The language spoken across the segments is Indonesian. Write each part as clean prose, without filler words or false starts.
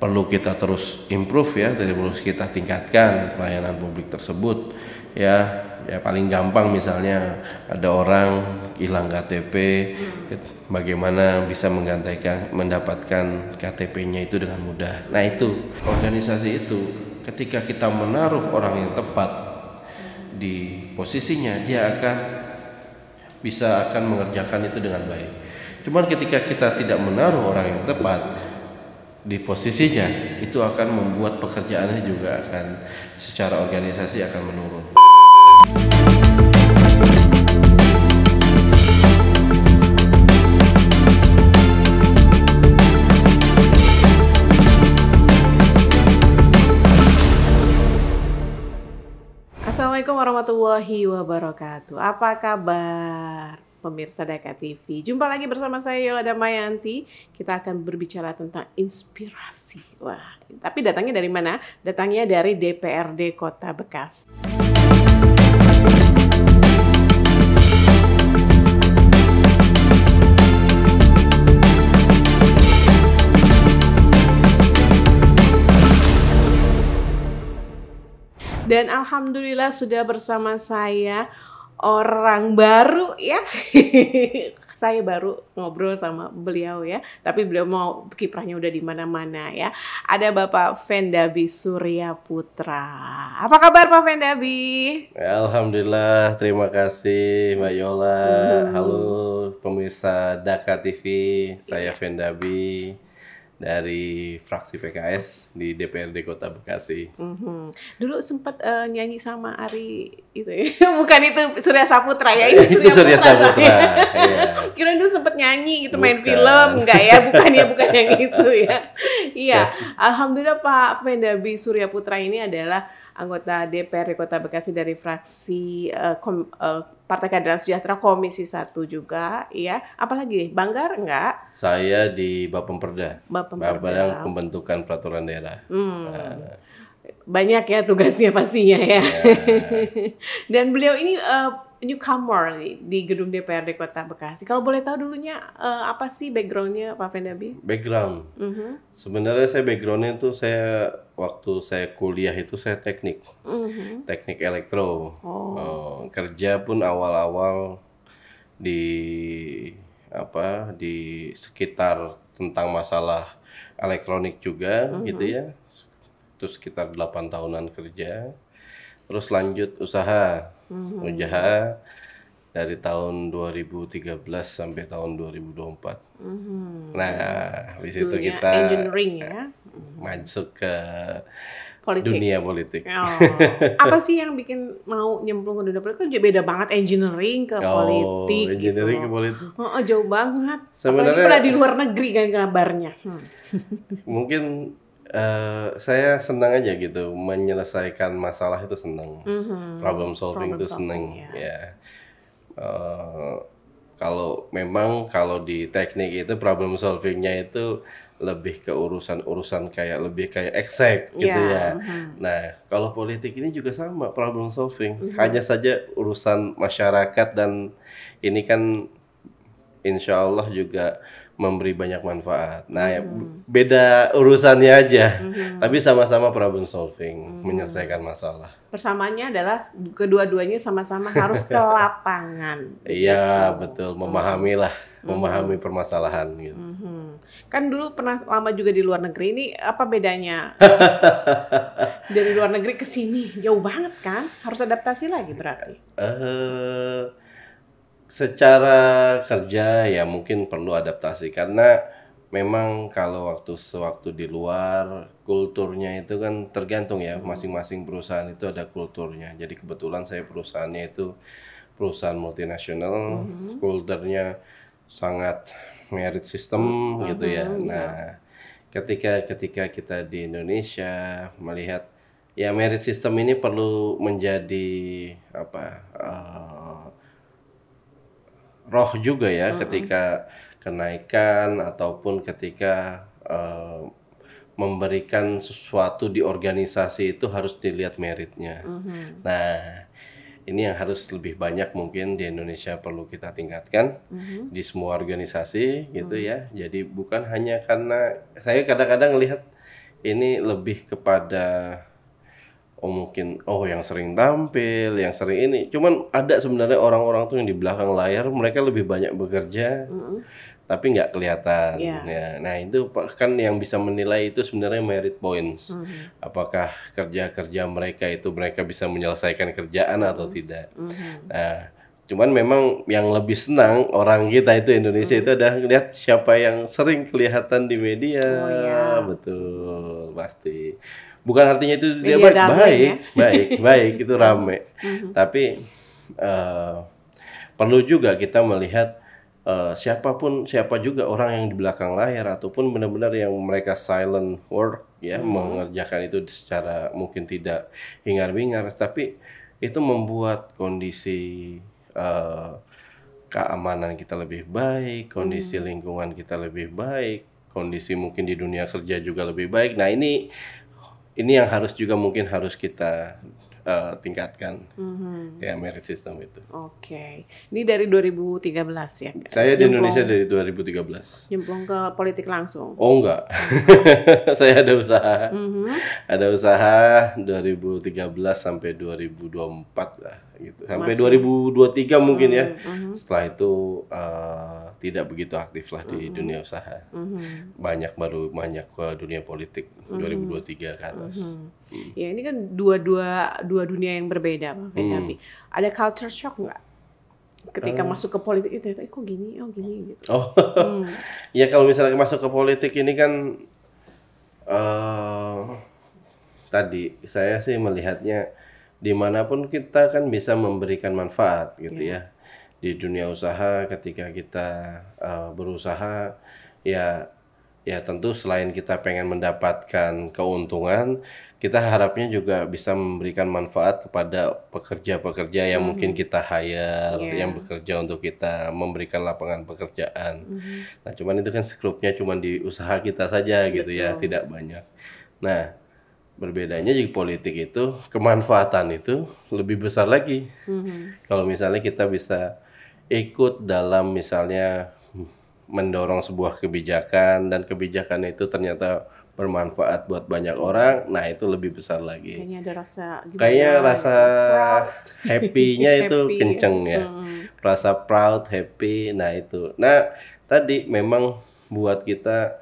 perlu kita terus improve ya, terus kita tingkatkan pelayanan publik tersebut ya. Ya paling gampang misalnya ada orang hilang KTP, bagaimana bisa mendapatkan KTP-nya itu dengan mudah. Nah itu organisasi itu ketika kita menaruh orang yang tepat di posisinya, dia akan mengerjakan itu dengan baik. Cuman ketika kita tidak menaruh orang yang tepat di posisinya, itu akan membuat pekerjaannya juga akan secara organisasi akan menurun. Assalamualaikum warahmatullahi wabarakatuh. Apa kabar pemirsa Daka TV? Jumpa lagi bersama saya Yola Damayanti. Kita akan berbicara tentang inspirasi. Wah, tapi datangnya dari mana? Datangnya dari DPRD Kota Bekasi. Dan alhamdulillah sudah bersama saya orang baru ya. Saya baru ngobrol sama beliau ya, tapi beliau mau kiprahnya udah di mana-mana ya. Ada Bapak Vendabi Surya Putra. Apa kabar Pak Vendabi? Alhamdulillah, terima kasih Mbak Yola. Halo pemirsa Daka TV, saya Vendabi dari fraksi PKS di DPRD Kota Bekasi. Dulu sempat nyanyi sama Ari itu ya. Bukan itu Surya Saputra ya, itu Surya Saputra. Iya. Kira dulu sempat nyanyi gitu, main film, enggak ya? Bukan yang itu ya. Iya, alhamdulillah Pak Vendabi Surya Putra ini adalah anggota DPRD Kota Bekasi dari fraksi Partai Keadilan Sejahtera Komisi 1 juga, ya. Apalagi Banggar enggak? Saya di Bapemperda, Badan Pembentukan Peraturan Daerah. Banyak ya tugasnya pastinya ya. Dan beliau ini newcomer nih di gedung DPRD Kota Bekasi. Kalau boleh tahu dulunya apa sih backgroundnya Pak Vendabi? Background, sebenarnya saya backgroundnya itu waktu saya kuliah itu saya teknik elektro. Kerja pun awal-awal di sekitar tentang masalah elektronik juga gitu ya. Terus sekitar 8 tahunan kerja, terus lanjut usaha dari tahun 2013 sampai tahun 2024. Nah, di situ kita engineering ya, masuk ke politik. Dunia politik. Apa sih yang bikin mau nyemplung ke dunia politik? Kan beda banget engineering ke politik. Engineering gitu. ke politik. Jauh banget. Sebenarnya apalagi pernah di luar negeri kan kabarnya. Mungkin saya senang aja gitu, menyelesaikan masalah itu senang. Problem solving itu senang ya. Kalau di teknik itu problem solvingnya itu lebih ke urusan kayak lebih kayak exact gitu ya. Nah, kalau politik ini juga sama, problem solving. Hanya saja urusan masyarakat, dan ini kan insya Allah juga memberi banyak manfaat. Nah, beda urusannya aja, tapi sama-sama problem solving, menyelesaikan masalah. Persamaannya adalah kedua-duanya sama-sama harus ke lapangan. Iya, betul, memahami permasalahan gitu. Kan dulu pernah lama juga di luar negeri, ini apa bedanya? Dari luar negeri ke sini jauh banget kan? Harus adaptasi lagi berarti. Secara kerja ya mungkin perlu adaptasi, karena memang kalau sewaktu di luar, kulturnya itu kan tergantung ya, masing-masing perusahaan itu ada kulturnya. Jadi kebetulan saya perusahaannya itu perusahaan multinasional, kulturnya sangat merit system gitu ya. Nah, ketika kita di Indonesia melihat ya merit system ini perlu menjadi roh juga ya, ketika kenaikan ataupun ketika memberikan sesuatu di organisasi itu harus dilihat meritnya. Nah, ini yang harus lebih banyak mungkin di Indonesia perlu kita tingkatkan di semua organisasi gitu ya. Jadi bukan hanya karena saya kadang-kadang lihat ini lebih kepada mungkin yang sering tampil, yang sering ini. Cuman ada sebenarnya orang-orang tuh yang di belakang layar mereka lebih banyak bekerja, tapi nggak kelihatan. Iya. Ya, nah itu kan yang bisa menilai itu sebenarnya merit points. Apakah kerja-kerja mereka bisa menyelesaikan kerjaan atau tidak. Nah, cuman memang yang lebih senang orang kita itu Indonesia itu adalah lihat siapa yang sering kelihatan di media. Oh, iya. Betul, pasti. Bukan artinya itu dia Media damai, baik itu rame. Tapi perlu juga kita melihat siapa juga orang yang di belakang layar ataupun benar-benar yang mereka silent work ya, mengerjakan itu secara mungkin tidak hingar-bingar, tapi itu membuat kondisi keamanan kita lebih baik, kondisi lingkungan kita lebih baik, kondisi mungkin di dunia kerja juga lebih baik. Nah, ini yang mungkin harus kita tingkatkan. Ya, merit system itu. Oke. Ini dari 2013 ya? Saya di Indonesia dari 2013. Nyemplung ke politik langsung? Oh enggak. Saya ada usaha. Ada usaha 2013 sampai 2024 lah gitu. Sampai 2023 mungkin ya. Setelah itu tidak begitu aktif lah di dunia usaha. Banyak ke dunia politik 2023 ke atas. Ya ini kan dua dunia yang berbeda, Pak Fendabi. Ada culture shock nggak ketika masuk ke politik itu? Kok gini, gitu. Ya kalau misalnya masuk ke politik ini kan tadi saya sih melihatnya dimanapun kita kan bisa memberikan manfaat gitu ya. Di dunia usaha ketika kita berusaha ya tentu selain kita pengen mendapatkan keuntungan, kita harapnya juga bisa memberikan manfaat kepada pekerja-pekerja yang mungkin kita hire, yang bekerja untuk kita, memberikan lapangan pekerjaan. Nah, cuman itu kan scope-nya cuman di usaha kita saja gitu ya, tidak banyak. Nah, berbedanya di politik itu, kemanfaatan itu lebih besar lagi. Kalau misalnya kita bisa ikut dalam misalnya mendorong sebuah kebijakan dan kebijakan itu ternyata bermanfaat buat banyak orang, nah itu lebih besar lagi. Kayaknya ada rasa rasa happy-nya itu kenceng ya. Rasa proud, happy, nah itu. Nah, tadi memang buat kita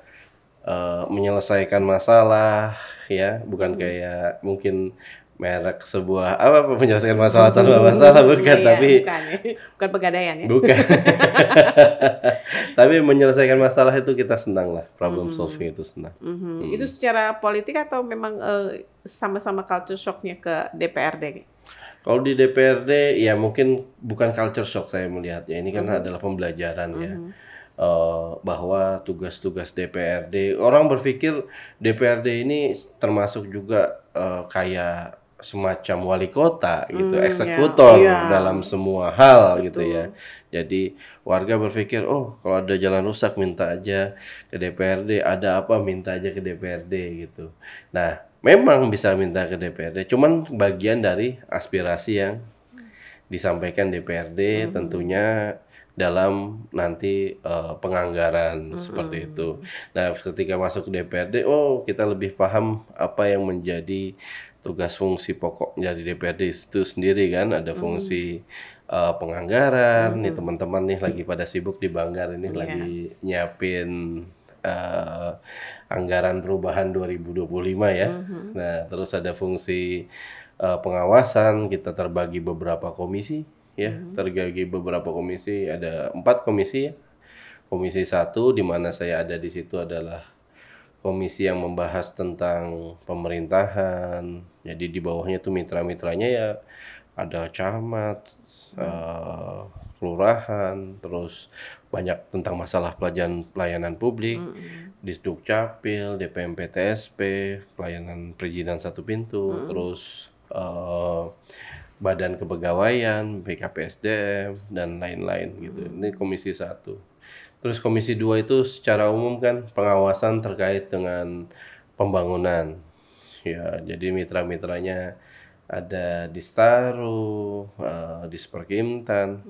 menyelesaikan masalah ya, bukan kayak mungkin merek sebuah menyelesaikan masalah tanpa masalah bukan, tapi bukan pegadaian ya. Bukan. Tapi menyelesaikan masalah itu kita senang lah, problem solving itu senang. Itu secara politik atau memang sama-sama culture shock-nya ke DPRD? Kalau di DPRD ya mungkin bukan culture shock saya melihatnya, ini kan adalah pembelajaran ya. Bahwa tugas-tugas DPRD, orang berpikir DPRD ini termasuk juga kayak semacam wali kota gitu, eksekutor dalam semua hal gitu ya. Jadi warga berpikir, kalau ada jalan rusak minta aja ke DPRD, ada apa minta aja ke DPRD gitu. Nah, memang bisa minta ke DPRD, cuman bagian dari aspirasi yang disampaikan DPRD tentunya dalam nanti penganggaran seperti itu. Nah, ketika masuk ke DPRD, kita lebih paham apa yang menjadi tugas fungsi pokok dari DPRD itu sendiri kan. Ada fungsi penganggaran. Nih teman-teman nih lagi pada sibuk di Banggar ini lagi nyiapin anggaran perubahan 2025 ya. Nah, terus ada fungsi pengawasan, kita terbagi beberapa komisi ya, terbagi beberapa komisi, ada 4 komisi ya. Komisi 1 di mana saya ada di situ adalah komisi yang membahas tentang pemerintahan. Jadi di bawahnya tuh mitra-mitranya ya ada camat, kelurahan, terus banyak tentang masalah pelayanan publik, Disdukcapil, DPMP-TSP, pelayanan perizinan satu pintu, terus Badan Kepegawaian, BKPSDM, dan lain-lain gitu. Ini komisi 1. Terus komisi 2 itu secara umum kan pengawasan terkait dengan pembangunan. Ya, jadi mitra-mitranya ada Distaru, Disperkimtan,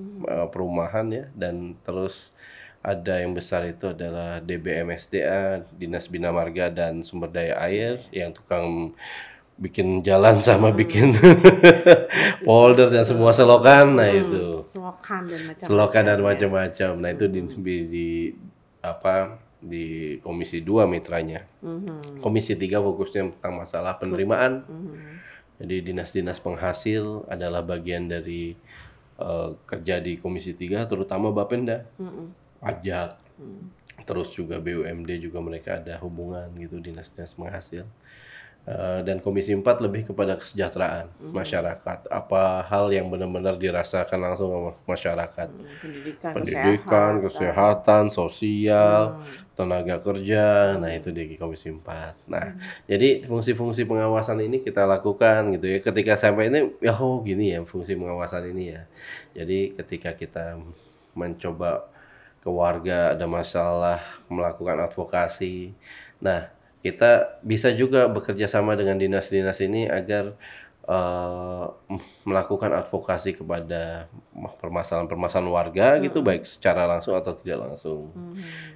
perumahan ya, dan terus Ada yang besar itu adalah DBMSDA, Dinas Bina Marga dan Sumber Daya Air, yang tukang bikin jalan sama bikin folder dan semua selokan. Nah itu Selokan dan macam-macam. selokan dan ya. macam-macam. Nah itu di Komisi 2 mitranya. Komisi 3 fokusnya tentang masalah penerimaan. Jadi dinas-dinas penghasil adalah bagian dari kerja di Komisi 3, terutama Bapenda, pajak, terus juga BUMD juga mereka ada hubungan gitu, dinas-dinas penghasil. Dan Komisi 4 lebih kepada kesejahteraan masyarakat. Apa hal yang benar-benar dirasakan langsung sama masyarakat. Pendidikan, kesehatan, sosial, tenaga kerja. Nah, itu di Komisi 4. Nah, jadi fungsi-fungsi pengawasan ini kita lakukan gitu ya. Ketika sampai ini, ya gini ya fungsi pengawasan ini ya. Jadi ketika kita mencoba ke warga ada masalah, melakukan advokasi. Nah, kita bisa juga bekerja sama dengan dinas-dinas ini agar melakukan advokasi kepada permasalahan-permasalahan warga gitu, baik secara langsung atau tidak langsung.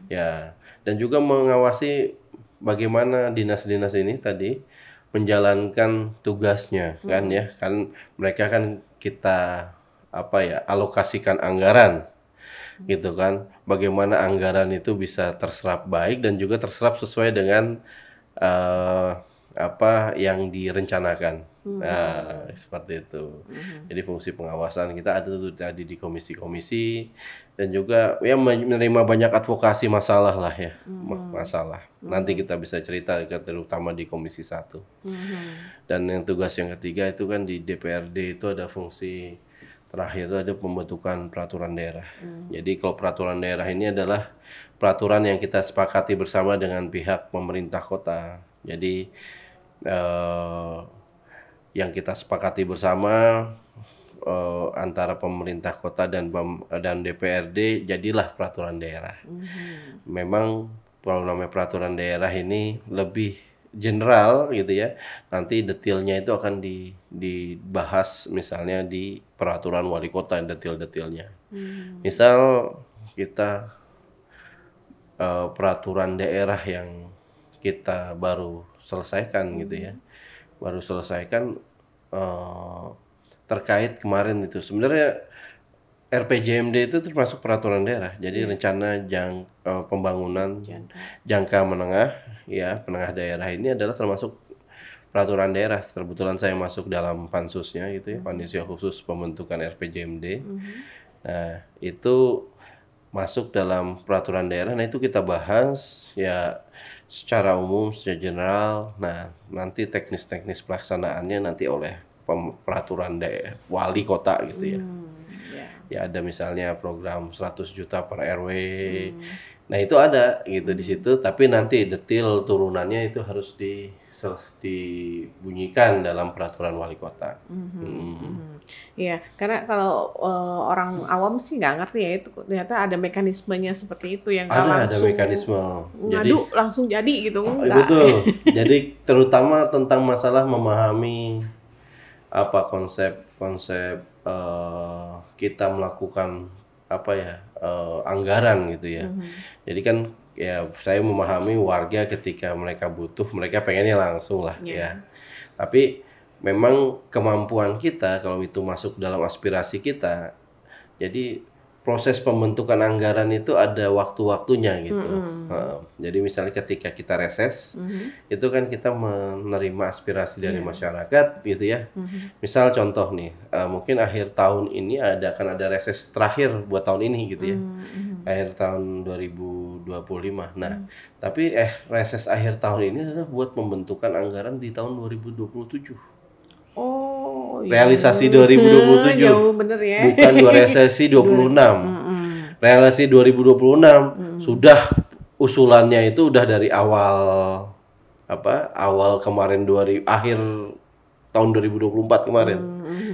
Ya, dan juga mengawasi bagaimana dinas-dinas ini tadi menjalankan tugasnya kan ya. Kan mereka kan kita alokasikan anggaran gitu kan, bagaimana anggaran itu bisa terserap baik dan juga terserap sesuai dengan apa yang direncanakan. Nah, seperti itu. Jadi fungsi pengawasan kita ada tuh tadi di komisi-komisi dan juga ya menerima banyak advokasi masalah lah ya, masalah. Nanti kita bisa cerita terutama di Komisi 1. Dan yang tugas yang ketiga itu kan di DPRD itu ada fungsi terakhir itu ada pembentukan peraturan daerah. Jadi kalau peraturan daerah ini adalah peraturan yang kita sepakati bersama dengan pihak pemerintah kota. Jadi yang kita sepakati bersama antara pemerintah kota dan DPRD, jadilah peraturan daerah. Memang kalau namanya peraturan daerah ini lebih general gitu ya. Nanti detailnya itu akan dibahas misalnya di peraturan wali kota, detail-detailnya. Misal kita peraturan daerah yang kita baru selesaikan gitu ya. Baru selesaikan terkait kemarin itu. Sebenarnya RPJMD itu termasuk peraturan daerah. Jadi rencana pembangunan jangka menengah ya, penengah daerah ini adalah termasuk peraturan daerah. Kebetulan saya masuk dalam pansusnya gitu ya, panitia khusus pembentukan RPJMD. Nah, itu masuk dalam peraturan daerah. Nah, itu kita bahas ya secara umum, secara general. Nah, nanti teknis-teknis pelaksanaannya nanti oleh peraturan daerah wali kota gitu ya. Ya ada misalnya program 100 juta per RW. Nah, itu ada gitu di situ, tapi nanti detail turunannya itu harus dibunyikan dalam peraturan wali kota. Iya, karena kalau orang awam sih nggak ngerti ya, itu ternyata ada mekanismenya seperti itu yang nggak Ada langsung mekanisme. ngadu langsung jadi gitu, enggak. Betul. Jadi terutama tentang masalah memahami apa konsep kita melakukan anggaran gitu ya. Jadi kan ya saya memahami warga ketika mereka butuh, mereka pengennya langsung lah ya. Tapi memang kemampuan kita kalau itu masuk dalam aspirasi kita, jadi proses pembentukan anggaran itu ada waktu-waktunya gitu. Jadi misalnya ketika kita reses, itu kan kita menerima aspirasi dari masyarakat gitu ya. Misal contoh nih, mungkin akhir tahun ini akan ada reses terakhir buat tahun ini gitu ya. Akhir tahun 2025. Nah, tapi reses akhir tahun ini adalah buat pembentukan anggaran di tahun 2027. Oh, Realisasi 2027. Jauh bener ya. Bukan resesi 26. Realisasi 2026 sudah usulannya itu udah dari awal kemarin akhir tahun 2024 kemarin.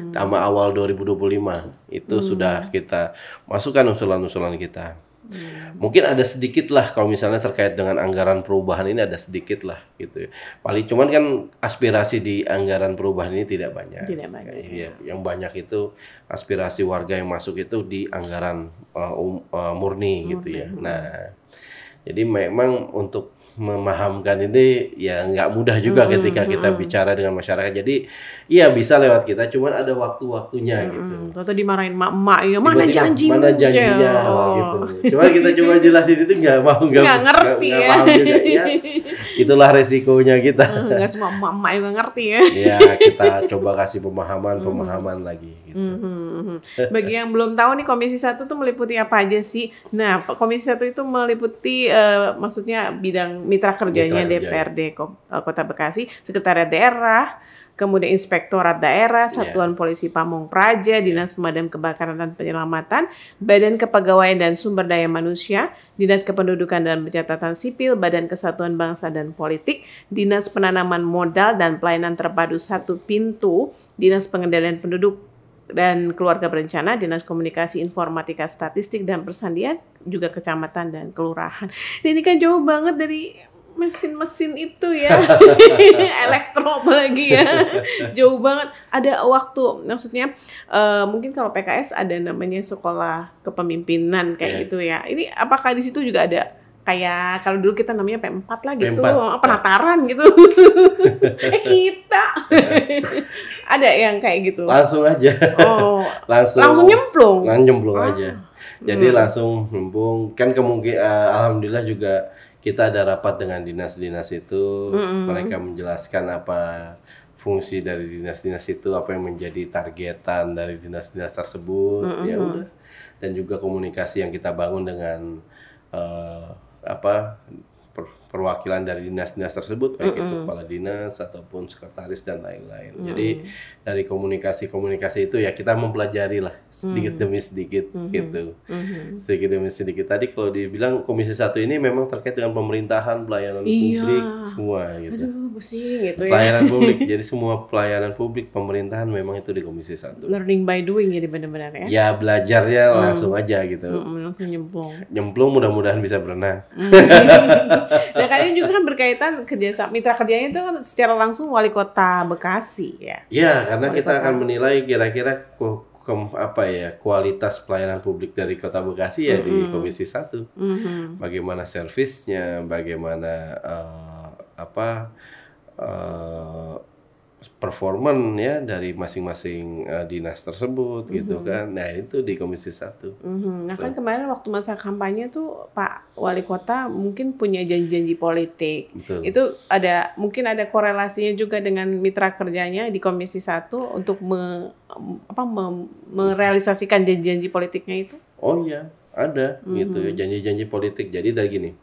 Sama awal 2025 itu sudah kita masukkan usulan-usulan kita. Mungkin ada sedikit lah kalau misalnya terkait dengan anggaran perubahan ini ada sedikit lah gitu. Paling cuman kan aspirasi di anggaran perubahan ini tidak banyak. Tidak banyak. Iya, yang banyak itu aspirasi warga yang masuk itu di anggaran murni gitu ya. Nah, jadi memang untuk memahamkan ini ya nggak mudah juga ketika kita bicara dengan masyarakat. Jadi iya bisa lewat kita, cuman ada waktu-waktunya gitu. Atau dimarahin emak-emak ya, mana Tiba-tiba, janjimu? mana janjinya gitu. Cuman kita coba jelasin itu nggak ngerti nggak ya. paham juga ya. Itulah resikonya kita. Nggak semua emak-emak juga ngerti ya. Ya kita coba kasih pemahaman lagi gitu. Bagi yang belum tahu nih Komisi 1 tuh meliputi apa aja sih? Nah, Komisi 1 itu meliputi maksudnya bidang mitra kerjanya DPRD Kota Bekasi, Sekretariat Daerah, kemudian Inspektorat Daerah, Satuan Polisi Pamung Praja, Dinas Pemadam Kebakaran dan Penyelamatan, Badan Kepegawaian dan Sumber Daya Manusia, Dinas Kependudukan dan Pencatatan Sipil, Badan Kesatuan Bangsa dan Politik, Dinas Penanaman Modal dan Pelayanan Terpadu Satu Pintu, Dinas Pengendalian Penduduk dan Keluarga Berencana, Dinas Komunikasi Informatika Statistik dan Persandian, juga kecamatan dan kelurahan. Dan ini kan jauh banget dari mesin-mesin itu ya, elektro apalagi ya, jauh banget. Ada waktu, maksudnya mungkin kalau PKS ada namanya sekolah kepemimpinan kayak gitu ya. Ini apakah di situ juga ada kayak kalau dulu kita namanya P4 lah gitu, penataran gitu. Kita ada yang kayak gitu. Langsung aja. Oh, langsung nyemplung. Aja. Jadi langsung nyemplung. Kan alhamdulillah juga kita ada rapat dengan dinas-dinas itu. Mereka menjelaskan apa fungsi dari dinas-dinas itu, apa yang menjadi targetan dari dinas-dinas tersebut. Ya udah. Dan juga komunikasi yang kita bangun dengan perwakilan dari dinas-dinas tersebut, baik itu kepala dinas ataupun sekretaris dan lain-lain. Jadi dari komunikasi itu ya kita mempelajari lah sedikit demi sedikit gitu. Sedikit demi sedikit. Tadi kalau dibilang Komisi 1 ini memang terkait dengan pemerintahan, pelayanan publik semua gitu. Aduh, pusing gitu ya. Pelayanan publik. Jadi semua pelayanan publik pemerintahan memang itu di Komisi 1. Learning by doing jadi benar-benar ya. Ya belajarnya langsung aja gitu. Langsung nyemplung. Nyemplung mudah-mudahan bisa berenang. Dan kalian juga kan berkaitan mitra kerjanya itu kan secara langsung Wali Kota Bekasi ya. Ya, karena kita akan menilai kira-kira kualitas pelayanan publik dari Kota Bekasi ya di Komisi 1. Bagaimana servisnya, bagaimana performan ya dari masing-masing dinas tersebut gitu kan. Nah, itu di Komisi 1. Nah, kan kemarin waktu masa kampanye tuh Pak Wali Kota mungkin punya janji-janji politik. Betul. Itu mungkin ada korelasinya juga dengan mitra kerjanya di Komisi 1 untuk merealisasikan janji-janji politiknya itu? Oh iya, ada gitu ya, janji-janji politik. Jadi dari gini,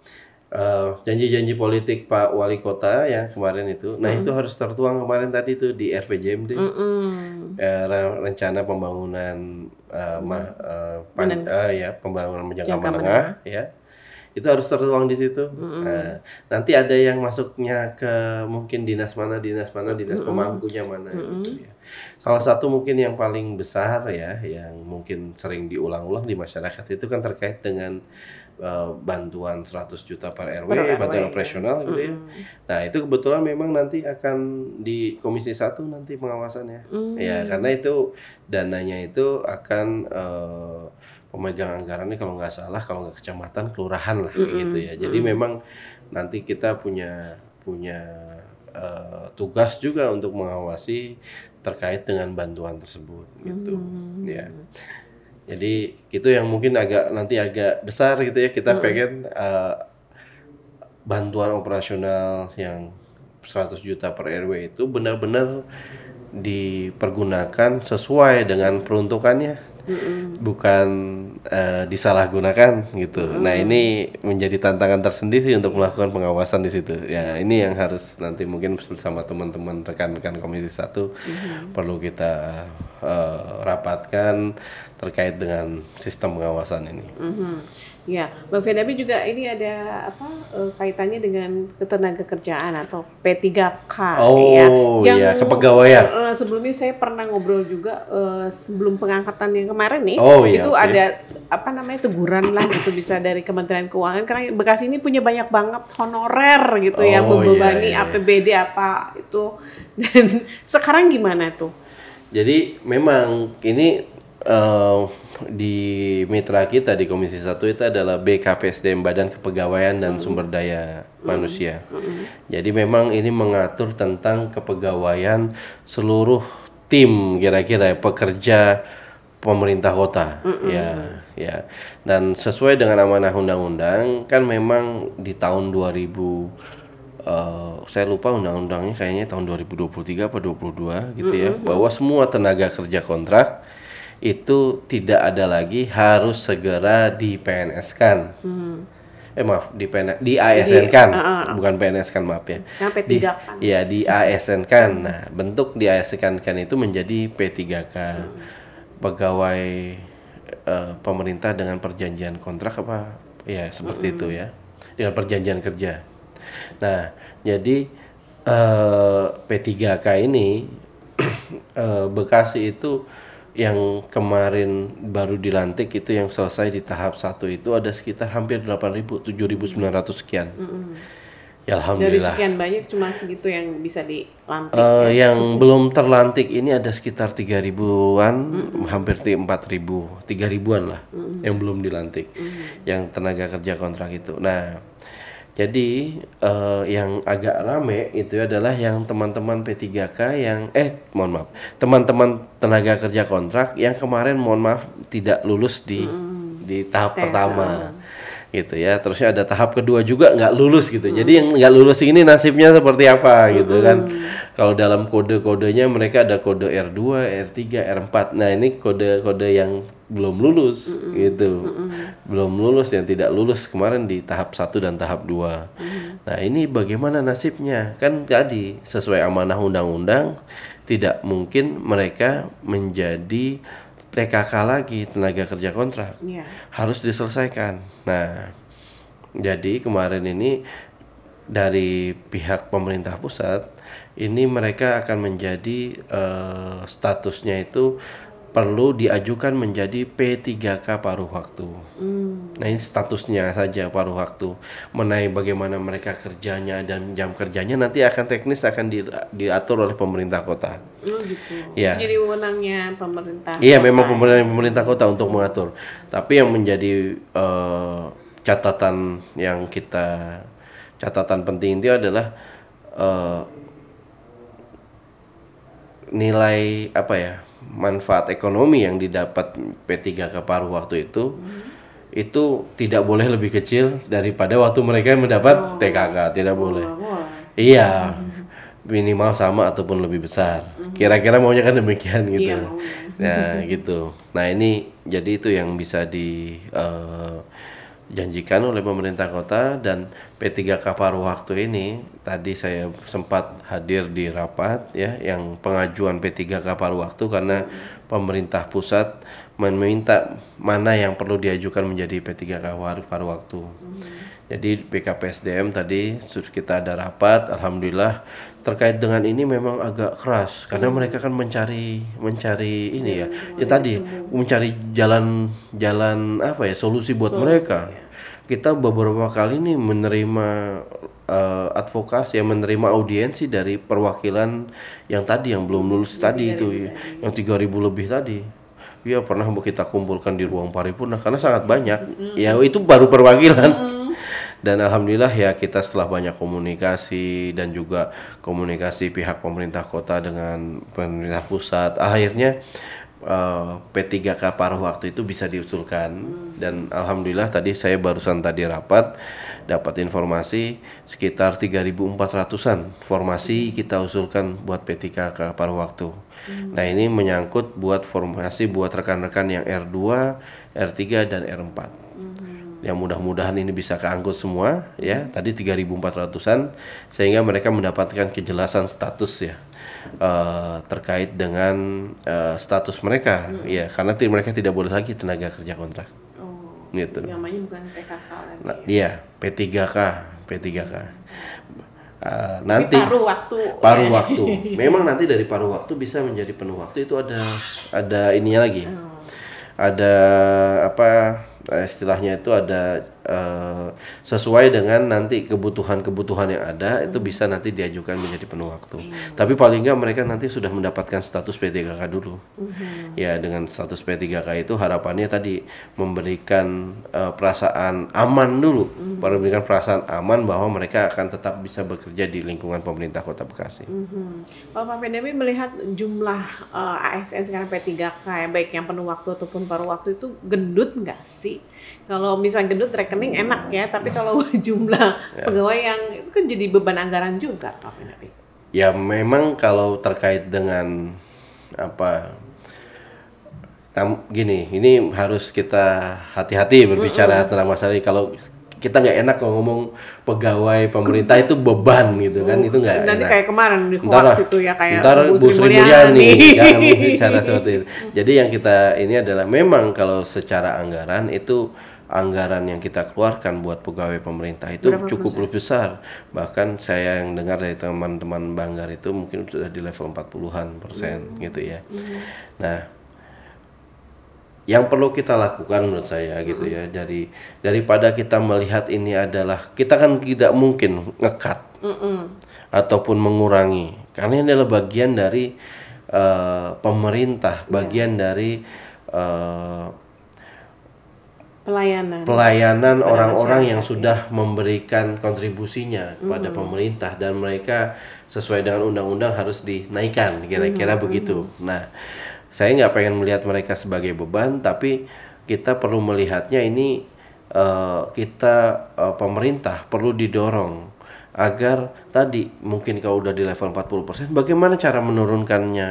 janji-janji politik Pak Wali Kota yang kemarin itu, nah itu harus tertuang kemarin tadi itu di RPJMD, rencana pembangunan pembangunan jangka menengah ya, itu harus tertuang di situ. Nah, nanti ada yang masuknya ke mungkin dinas pemangkunya mana gitu ya. Salah satu mungkin yang paling besar ya, yang mungkin sering diulang-ulang di masyarakat itu kan terkait dengan bantuan 100 juta per RW, bantuan operasional gitu ya. Nah, itu kebetulan memang nanti akan di Komisi 1 nanti pengawasannya. Ya, karena itu dananya itu akan pemegang anggarannya kalau nggak salah, kalau nggak kecamatan, kelurahan lah gitu ya. Jadi memang nanti kita punya tugas juga untuk mengawasi terkait dengan bantuan tersebut gitu. Ya. Jadi itu yang mungkin nanti agak besar gitu ya, kita pengen bantuan operasional yang 100 juta per RW itu benar-benar dipergunakan sesuai dengan peruntukannya. Bukan disalahgunakan gitu. Nah, ini menjadi tantangan tersendiri untuk melakukan pengawasan di situ. Ya, ini yang harus nanti mungkin bersama teman-teman rekan-rekan Komisi 1 perlu kita rapatkan terkait dengan sistem pengawasan ini. Ya, Bang Fedabi juga ini ada kaitannya dengan ketenagakerjaan atau P3K ya. Iya, kepegawaian. Sebelumnya saya pernah ngobrol juga sebelum pengangkatan yang kemarin nih. Oh, iya, itu ada apa namanya teguran lah gitu bisa dari Kementerian Keuangan karena Bekasi ini punya banyak banget honorer gitu yang membebani APBD apa itu dan sekarang gimana tuh? Jadi memang ini di mitra kita di Komisi 1 itu adalah BKPSDM Badan Kepegawaian dan Sumber Daya Manusia. Jadi memang ini mengatur tentang kepegawaian seluruh tim kira-kira pekerja pemerintah kota, ya. Dan sesuai dengan amanah undang-undang kan memang di tahun 2000 saya lupa undang-undangnya kayaknya tahun 2023 atau 22 gitu ya, bahwa semua tenaga kerja kontrak itu tidak ada lagi harus segera di PNS-kan. Di ASN-kan, bukan PNS-kan, maaf ya. Di ASN-kan. Nah, bentuk di ASN-kan itu menjadi P3K. Pegawai pemerintah dengan perjanjian kontrak apa? Ya, seperti itu ya. Dengan perjanjian kerja. Nah, jadi P3K ini Bekasi itu yang kemarin baru dilantik itu yang selesai di tahap 1 itu ada sekitar hampir 8.000, 7.900 sekian. Ya alhamdulillah. Dari sekian banyak cuma segitu yang bisa dilantik. Yang belum terlantik ini ada sekitar 3.000-an, hampir 4.000, 3.000-an lah yang belum dilantik. Yang tenaga kerja kontrak itu. Nah, jadi yang agak rame itu adalah yang teman-teman P3K yang teman-teman tenaga kerja kontrak yang kemarin tidak lulus di tahap pertama gitu ya. Terusnya ada tahap kedua juga nggak lulus gitu. Jadi yang nggak lulus ini nasibnya seperti apa gitu kan. Kalau dalam kode-kodenya mereka ada kode R2, R3, R4. Nah, ini kode-kode yang belum lulus gitu. Belum lulus, yang tidak lulus kemarin di tahap 1 dan tahap 2. Nah, ini bagaimana nasibnya? Kan tadi sesuai amanah undang-undang tidak mungkin mereka menjadi TKK lagi, tenaga kerja kontrak. Harus diselesaikan. Nah, jadi kemarin ini dari pihak pemerintah pusat ini mereka akan menjadi statusnya itu perlu diajukan menjadi P3K paruh waktu. Nah, ini statusnya saja paruh waktu. Mengenai bagaimana mereka kerjanya dan jam kerjanya nanti akan teknis akan diatur oleh pemerintah kota. Gitu. Ya. Jadi wewenangnya pemerintah. Iya, memang pemerintah kota untuk mengatur. Tapi yang menjadi catatan penting itu adalah nilai manfaat ekonomi yang didapat P3K paruh waktu itu tidak boleh lebih kecil daripada waktu mereka mendapat TKK, tidak boleh. Iya, minimal sama ataupun lebih besar. Kira-kira maunya kan demikian gitu. Nah, gitu. Nah, ini jadi itu yang bisa janjikan oleh pemerintah kota. Dan P3K paruh waktu ini tadi saya sempat hadir di rapat ya yang pengajuan P3K paruh waktu karena pemerintah pusat meminta mana yang perlu diajukan menjadi P3K paruh waktu. Jadi BKPSDM tadi kita ada rapat, alhamdulillah terkait dengan ini memang agak keras karena mereka kan mencari ini ya tadi mencari jalan solusi buat mereka. Kita beberapa kali nih menerima advokasi, menerima audiensi dari perwakilan yang belum lulus tadi itu yang 3.000 lebih tadi. Ya pernah kita kumpulkan di ruang paripurna karena sangat banyak. Ya itu baru perwakilan. Dan alhamdulillah ya kita setelah banyak komunikasi dan juga komunikasi pihak pemerintah kota dengan pemerintah pusat, akhirnya P3K paruh waktu itu bisa diusulkan. Dan alhamdulillah tadi saya barusan rapat dapat informasi sekitar 3.400-an formasi kita usulkan buat P3K paruh waktu. Nah, ini menyangkut buat formasi buat rekan-rekan yang R2, R3 dan R4. Yang mudah-mudahan ini bisa keangkut semua ya. Tadi 3.400-an sehingga mereka mendapatkan kejelasan status ya. Terkait dengan status mereka ya, karena mereka tidak boleh lagi tenaga kerja kontrak. Gitu. Namanya bukan TKK lagi. Nah, iya, P3K. Nanti paruh waktu. Memang nanti dari paruh waktu bisa menjadi penuh waktu itu ada ininya lagi. ada apa istilahnya itu ada sesuai dengan nanti kebutuhan-kebutuhan yang ada itu bisa nanti diajukan menjadi penuh waktu. Tapi paling nggak mereka nanti sudah mendapatkan status P3K dulu. Ya dengan status P3K itu harapannya tadi memberikan perasaan aman dulu, memberikan perasaan aman bahwa mereka akan tetap bisa bekerja di lingkungan pemerintah Kota Bekasi. Kalau Pak Pendamping melihat jumlah ASN sekarang P3K ya, baik yang penuh waktu ataupun paruh waktu itu gendut nggak sih? Kalau misalnya gendut rekening enak ya, tapi kalau jumlah pegawai yang itu kan jadi beban anggaran juga Pak Pendamping. Ya memang kalau terkait dengan apa gini, ini harus kita hati-hati berbicara tentang masalah ini. Kalau kita nggak enak kalau ngomong pegawai pemerintah itu beban gitu kan, itu nggak nanti enak. Kayak kemarin di hoax itu ya kayak Bu Bu Sri Mulyani jangan bicara seperti itu. Jadi yang kita ini adalah memang kalau secara anggaran itu anggaran yang kita keluarkan buat pegawai pemerintah itu cukup besar. Bahkan saya yang dengar dari teman-teman Banggar itu mungkin sudah di level 40-an% gitu ya. Nah, yang perlu kita lakukan menurut saya gitu ya, daripada kita melihat ini adalah kita kan tidak mungkin ngekat ataupun mengurangi karena ini adalah bagian dari pemerintah, bagian dari pelayanan orang-orang yang sudah memberikan kontribusinya kepada pemerintah dan mereka sesuai dengan undang-undang harus dinaikkan kira-kira begitu. Nah, saya nggak pengen melihat mereka sebagai beban, tapi kita perlu melihatnya ini pemerintah perlu didorong agar tadi mungkin kalau udah di level 40%, bagaimana cara menurunkannya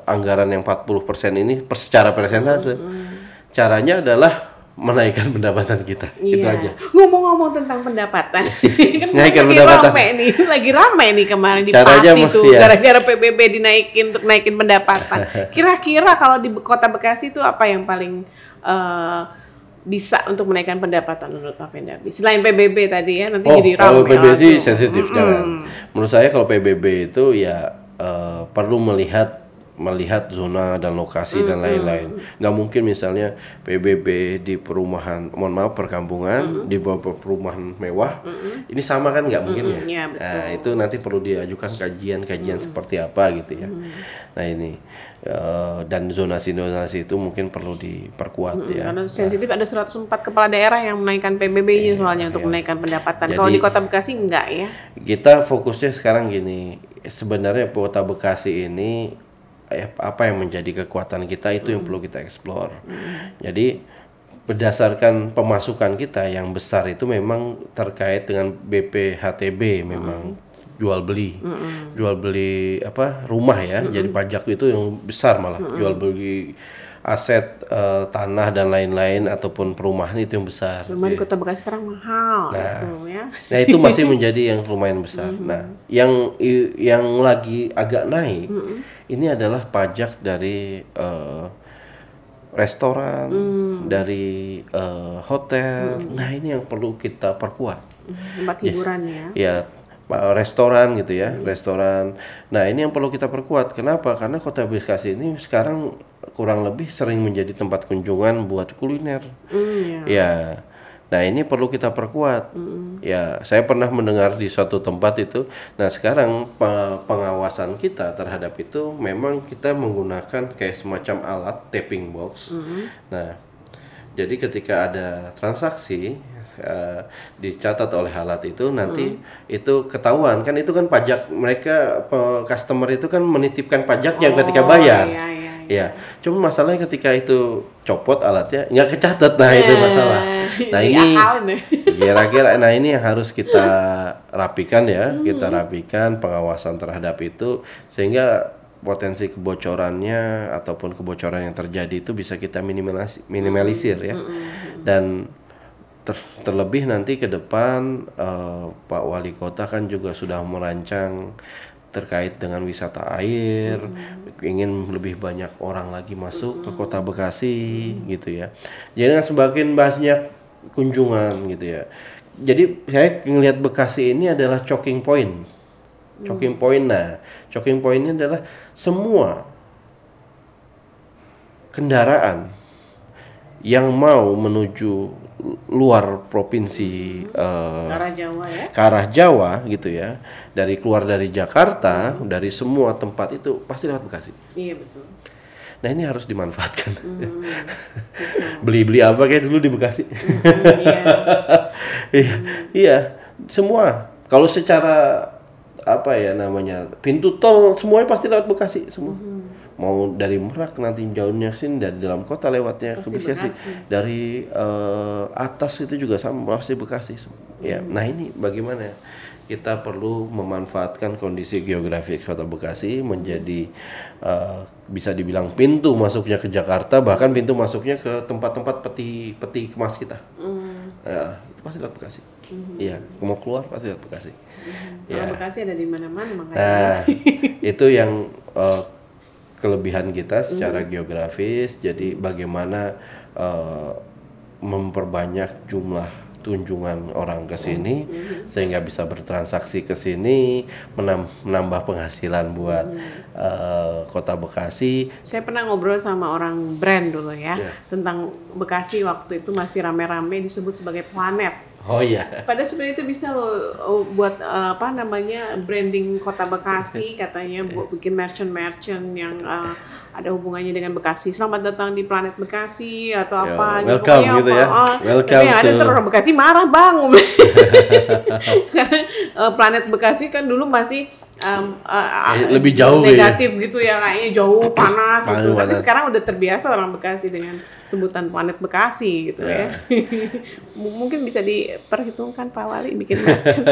anggaran yang 40% ini secara persentase. Caranya adalah menaikkan pendapatan kita. Itu aja. Ngomong-ngomong tentang pendapatan. Kan naikkan pendapatan. Lagi rame nih kemarin di Caranya Pati tuh gara-gara PBB dinaikin untuk naikin pendapatan. Kira-kira kalau di Kota Bekasi itu apa yang paling bisa untuk menaikkan pendapatan menurut Pak Pendamping? Selain PBB tadi ya, nanti jadi rame. Kalau PBB sih sensitif jangan. Menurut saya kalau PBB itu ya perlu melihat zona dan lokasi dan lain-lain. Nggak mungkin misalnya PBB di perumahan, mohon maaf perkampungan, di bawah perumahan mewah, ini sama kan nggak mungkin ya. Ya betul. Nah itu nanti perlu diajukan kajian seperti apa gitu ya. Nah ini dan zonasi itu mungkin perlu diperkuat ya. Karena sensitif ada 104 kepala daerah yang menaikkan PBB-nya soalnya untuk menaikkan pendapatan. Kalau di Kota Bekasi enggak ya? Kita fokusnya sekarang gini, sebenarnya Kota Bekasi ini apa yang menjadi kekuatan kita itu yang perlu kita explore. Jadi berdasarkan pemasukan kita yang besar itu memang terkait dengan BPHTB memang jual beli rumah ya. Jadi pajak itu yang besar malah jual beli aset tanah dan lain-lain ataupun perumahan itu yang besar. Rumah di Kota Bekasi sekarang mahal Nah itu masih menjadi yang lumayan besar. Nah yang lagi agak naik ini adalah pajak dari restoran, dari hotel. Nah ini yang perlu kita perkuat. Tempat hiburan ya. Ya restoran gitu ya, restoran. Nah ini yang perlu kita perkuat. Kenapa? Karena Kota Bekasi ini sekarang kurang lebih sering menjadi tempat kunjungan buat kuliner. Ya. Nah ini perlu kita perkuat. Ya, saya pernah mendengar di suatu tempat itu. Nah sekarang pengawasan kita terhadap itu memang kita menggunakan kayak semacam alat tapping box. Nah, jadi ketika ada transaksi dicatat oleh alat itu nanti itu ketahuan kan itu kan pajak mereka customer itu kan menitipkan pajaknya ketika bayar. Ya, cuma masalahnya ketika itu copot alatnya nggak kecatat, nah itu masalah. Nah ini kira-kira, nah ini yang harus kita rapikan ya, kita rapikan pengawasan terhadap itu sehingga potensi kebocorannya ataupun kebocoran yang terjadi itu bisa kita minimalisir ya. Dan terlebih nanti ke depan Pak Wali Kota kan juga sudah merancang terkait dengan wisata air, ingin lebih banyak orang lagi masuk ke Kota Bekasi gitu ya. Jadi semakin banyak kunjungan gitu ya. Jadi saya ngelihat Bekasi ini adalah choking point. Choking point. Nah, choking point ini adalah semua kendaraan yang mau menuju luar provinsi arah Jawa ya. ke arah Jawa gitu ya, keluar dari Jakarta, dari semua tempat itu pasti lewat Bekasi. Iya betul. Nah ini harus dimanfaatkan. Beli-beli apa kayak dulu di Bekasi. Iya, semua. Kalau secara apa ya namanya, pintu tol semuanya pasti lewat Bekasi semua. Mau dari Merak nanti jauhnya ke sini, dari dalam kota lewatnya ke Bekasi. Dari atas itu juga sama, pasti Bekasi. Ya, nah ini bagaimana kita perlu memanfaatkan kondisi geografis Kota Bekasi menjadi bisa dibilang pintu masuknya ke Jakarta, bahkan pintu masuknya ke tempat-tempat peti kemas kita. Ya, itu pasti lewat Bekasi. Iya, mau keluar pasti lewat Bekasi. Ya. Bekasi ada di mana-mana makanya. Nah, itu yang kelebihan kita secara geografis. Jadi bagaimana memperbanyak jumlah kunjungan orang ke sini sehingga bisa bertransaksi ke sini, menambah penghasilan buat Kota Bekasi. Saya pernah ngobrol sama orang brand dulu ya, tentang Bekasi waktu itu masih rame-rame disebut sebagai planet. Oh iya. Padahal sebenarnya itu bisa loh buat apa namanya branding Kota Bekasi, katanya buat bikin merchant yang ada hubungannya dengan Bekasi. Selamat datang di Planet Bekasi atau apa. Welcome gitu ya. Welcome. Tapi ada terus orang Bekasi marah bang. Karena Planet Bekasi kan dulu masih lebih jauh negatif gitu ya, kayaknya jauh panas gitu. Tapi sekarang udah terbiasa orang Bekasi dengan sebutan Planet Bekasi gitu ya. Mungkin bisa diperhitungkan Pak Wali bikin merchant.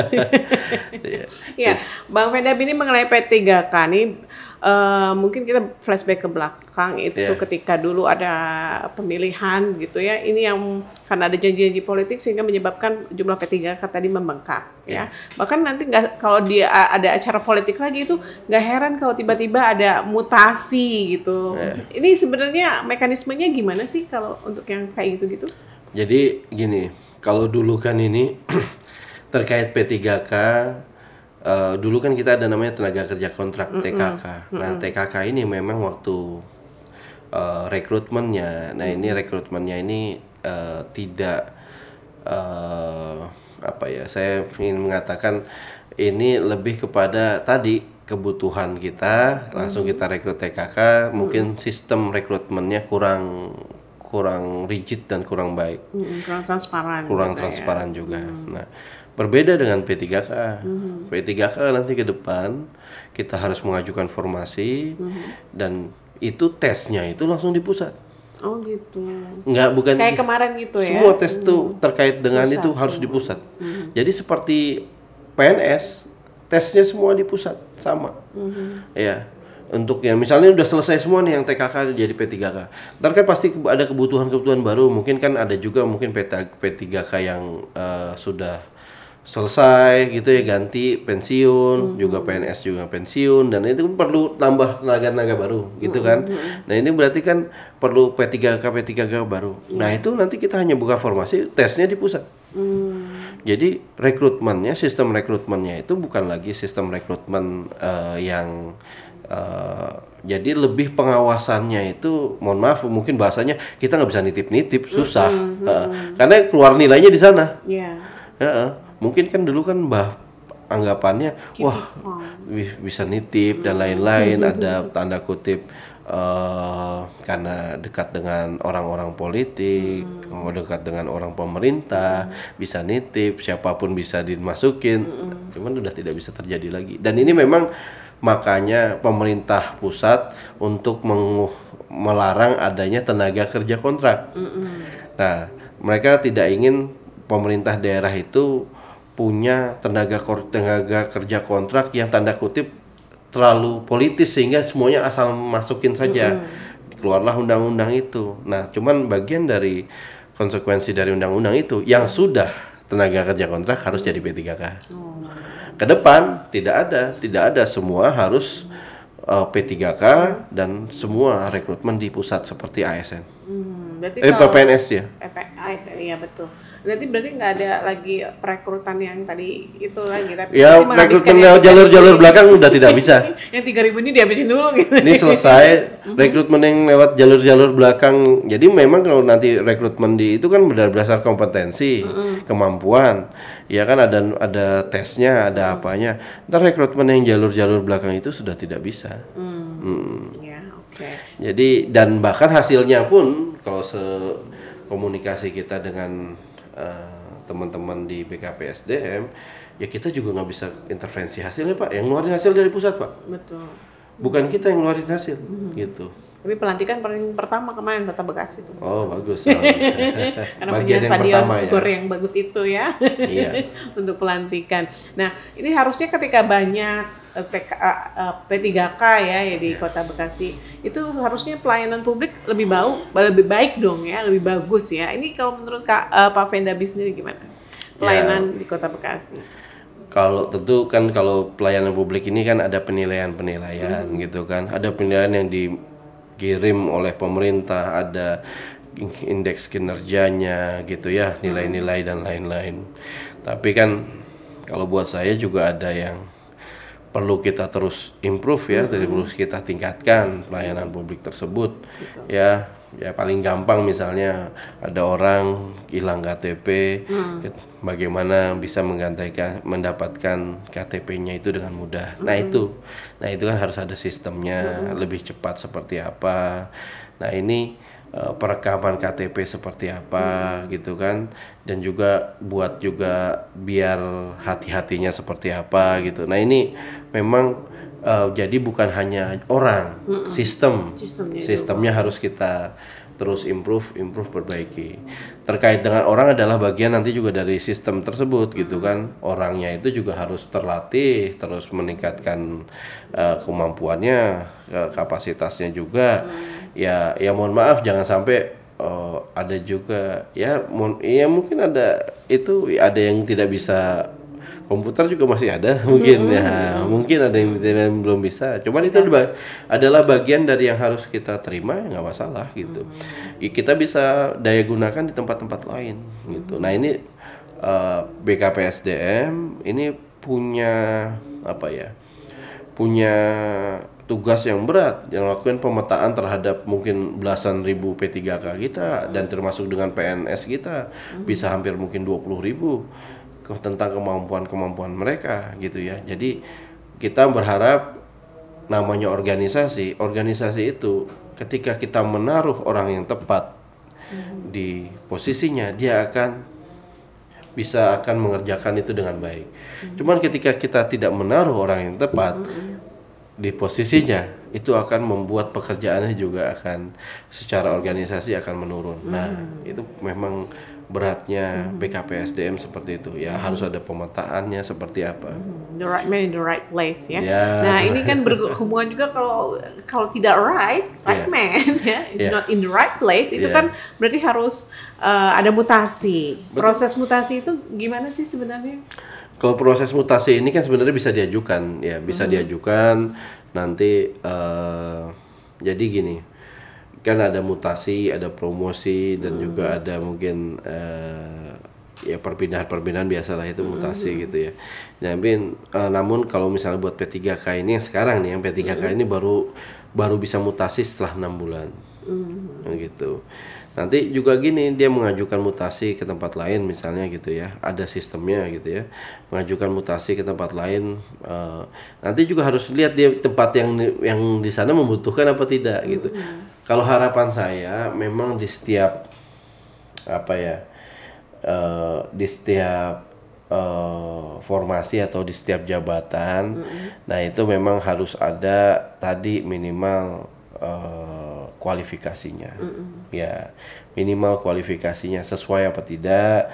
Ya, Bang Vendab ini mengenai P3K nih, mungkin kita flashback ke belakang itu ketika dulu ada pemilihan gitu ya. Ini yang karena ada janji-janji politik sehingga menyebabkan jumlah P3K tadi membengkak ya. Bahkan nanti kalau dia ada acara politik lagi itu nggak heran kalau tiba-tiba ada mutasi gitu. Ini sebenarnya mekanismenya gimana sih kalau untuk yang kayak gitu-gitu? Jadi gini, kalau dulu kan ini terkait P3K, dulu kan kita ada namanya tenaga kerja kontrak TKK. Nah TKK ini memang waktu rekrutmennya, nah ini rekrutmennya ini tidak apa ya, saya ingin mengatakan ini lebih kepada tadi kebutuhan kita, langsung kita rekrut TKK, mungkin sistem rekrutmennya kurang rigid dan kurang baik, kurang transparan juga. Nah, berbeda dengan P3K. P3K nanti ke depan kita harus mengajukan formasi dan itu tesnya itu langsung di pusat. Oh gitu. Bukan kayak kemarin gitu ya. Semua tes tuh terkait dengan pusat, itu harus di pusat. Jadi seperti PNS, tesnya semua di pusat sama. Ya. Untuk yang misalnya udah selesai semua nih yang TKK jadi P3K. Ntar kan pasti ada kebutuhan baru. Mungkin kan ada juga mungkin P3K yang sudah selesai gitu ya, ganti pensiun, juga PNS juga pensiun, dan itu perlu tambah tenaga baru gitu kan. Nah ini berarti kan perlu P3K baru. Nah itu nanti kita hanya buka formasi, tesnya di pusat. Jadi sistem rekrutmennya itu bukan lagi sistem rekrutmen yang jadi lebih pengawasannya itu, mohon maaf mungkin bahasanya kita nggak bisa nitip-nitip, susah. Karena keluar nilainya di sana. Mungkin kan dulu kan anggapannya wah bisa nitip dan lain-lain, ada tanda kutip karena dekat dengan orang-orang politik, dekat dengan orang pemerintah, bisa nitip, siapapun bisa dimasukin. Cuman udah tidak bisa terjadi lagi. Dan ini memang makanya pemerintah pusat untuk melarang adanya tenaga kerja kontrak. Nah, mereka tidak ingin pemerintah daerah itu punya tenaga kerja kontrak yang tanda kutip terlalu politis sehingga semuanya asal masukin saja. Keluarlah undang-undang itu. Nah, cuman bagian dari konsekuensi dari undang-undang itu yang sudah tenaga kerja kontrak harus jadi P3K. Ke depan tidak ada, semua harus P3K dan semua rekrutmen di pusat seperti ASN. Berarti PNS ya. ASN, iya betul. Berarti nggak ada lagi perekrutan yang tadi itu lagi, tapi Ya, nanti menghabiskan rekrutmen yang lewat jalur-jalur 3.000 belakang udah tidak bisa. yang 3.000 ini dihabisin dulu gitu. Ini selesai rekrutmen yang lewat jalur-jalur belakang. Jadi memang kalau nanti rekrutmen di itu kan berdasar kompetensi, kemampuan. Ya kan ada tesnya, ada apanya. Ntar rekrutmen yang jalur-jalur belakang itu sudah tidak bisa. Ya, oke. Jadi dan bahkan hasilnya pun kalau komunikasi kita dengan teman-teman di BKPSDM, ya kita juga nggak bisa intervensi hasilnya Pak. Yang ngeluarin hasil dari pusat Pak. Betul. Bukan kita yang ngeluarin hasil, gitu. Tapi pelantikan paling pertama kemarin Kota Bekasi itu. Oh bagus. Karena Bagian punya yang stadion pertama ya. gor yang bagus itu ya. Iya. Untuk pelantikan. Nah, ini harusnya ketika banyak P3K ya di Kota Bekasi, itu harusnya pelayanan publik lebih baik dong ya, lebih bagus ya. Ini kalau menurut Pak Vendabi sendiri gimana? Pelayanan di Kota Bekasi. Kalau tentu kan kalau pelayanan publik ini kan ada penilaian gitu kan. Ada penilaian yang dikirim oleh pemerintah, ada indeks kinerjanya gitu ya, nilai-nilai dan lain-lain. Tapi kan kalau buat saya juga ada yang perlu kita terus improve ya, terus kita tingkatkan pelayanan publik tersebut. Ya paling gampang misalnya ada orang hilang KTP, bagaimana bisa mendapatkan KTP-nya itu dengan mudah. Nah itu kan harus ada sistemnya, lebih cepat seperti apa. Nah ini perekaman KTP seperti apa gitu kan, dan juga buat juga biar hati-hatinya seperti apa gitu. Nah ini memang jadi bukan hanya orang, sistemnya harus kita terus improve perbaiki. Terkait dengan orang adalah bagian nanti juga dari sistem tersebut gitu kan. Orangnya itu juga harus terlatih, terus meningkatkan kemampuannya, kapasitasnya juga. Ya mohon maaf jangan sampai ada juga ya mungkin ada yang tidak bisa. Komputer juga masih ada mungkin ya, mungkin ada yang belum bisa. Cuman itu adalah bagian dari yang harus kita terima, ya nggak masalah gitu. Kita bisa daya gunakan di tempat-tempat lain gitu. Nah ini BKPSDM ini punya punya tugas yang berat, yang lakukan pemetaan terhadap mungkin belasan ribu P3K kita dan termasuk dengan PNS kita bisa hampir mungkin 20.000 tentang kemampuan mereka gitu ya. Jadi kita berharap namanya organisasi itu ketika kita menaruh orang yang tepat di posisinya, dia akan mengerjakan itu dengan baik. Cuman ketika kita tidak menaruh orang yang tepat di posisinya, itu akan membuat pekerjaannya juga akan secara organisasi akan menurun. Nah, itu memang beratnya BKPSDM seperti itu ya, harus ada pemetaannya seperti apa. The right man in the right place ya. Yeah. Nah ini kan berhubungan juga kalau tidak right man ya, not in the right place itu kan berarti harus ada mutasi. Betul. Proses mutasi itu gimana sih sebenarnya? Kalau proses mutasi ini kan sebenarnya bisa diajukan ya, diajukan nanti jadi gini. Kan ada mutasi, ada promosi, dan juga ada mungkin ya perpindahan biasalah itu mutasi gitu ya. Namun kalau misalnya buat P3K ini yang sekarang nih, yang P3K ini baru bisa mutasi setelah 6 bulan, gitu. Nanti juga gini, dia mengajukan mutasi ke tempat lain misalnya gitu ya, ada sistemnya gitu ya, mengajukan mutasi ke tempat lain. Nanti juga harus lihat dia tempat yang di sana membutuhkan apa tidak gitu. Kalau harapan saya memang di setiap formasi atau di setiap jabatan, nah itu memang harus ada tadi minimal kualifikasinya, ya minimal kualifikasinya sesuai apa tidak.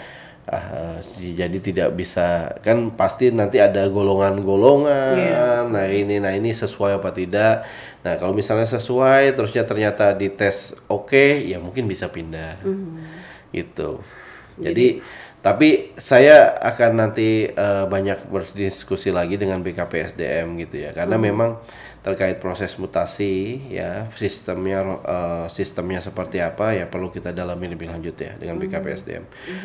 Jadi tidak bisa kan, pasti nanti ada golongan-golongan. Nah ini sesuai apa tidak. Nah kalau misalnya sesuai terusnya ternyata dites oke, ya mungkin bisa pindah gitu. Jadi Tapi saya akan nanti banyak berdiskusi lagi dengan BKPSDM gitu ya, karena memang terkait proses mutasi ya, sistemnya seperti apa ya, perlu kita dalami lebih lanjut ya dengan BKPSDM.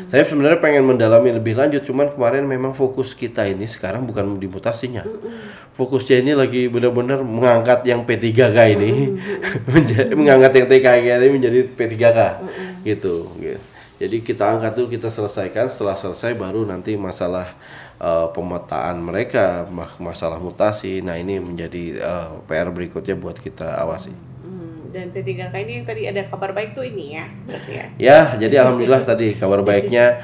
Saya sebenarnya pengen mendalami lebih lanjut, cuman kemarin memang fokus kita ini sekarang bukan di mutasinya. Fokusnya ini lagi benar-benar mengangkat yang P3K ini, mengangkat yang TKK ini menjadi P3K gitu. Jadi kita angkat dulu, kita selesaikan. Setelah selesai baru nanti masalah pemetaan mereka, masalah mutasi. Nah ini menjadi PR berikutnya buat kita awasi. Dan P3K ini yang tadi ada kabar baik tuh ini ya, berarti ya? Ya, jadi alhamdulillah tadi kabar baiknya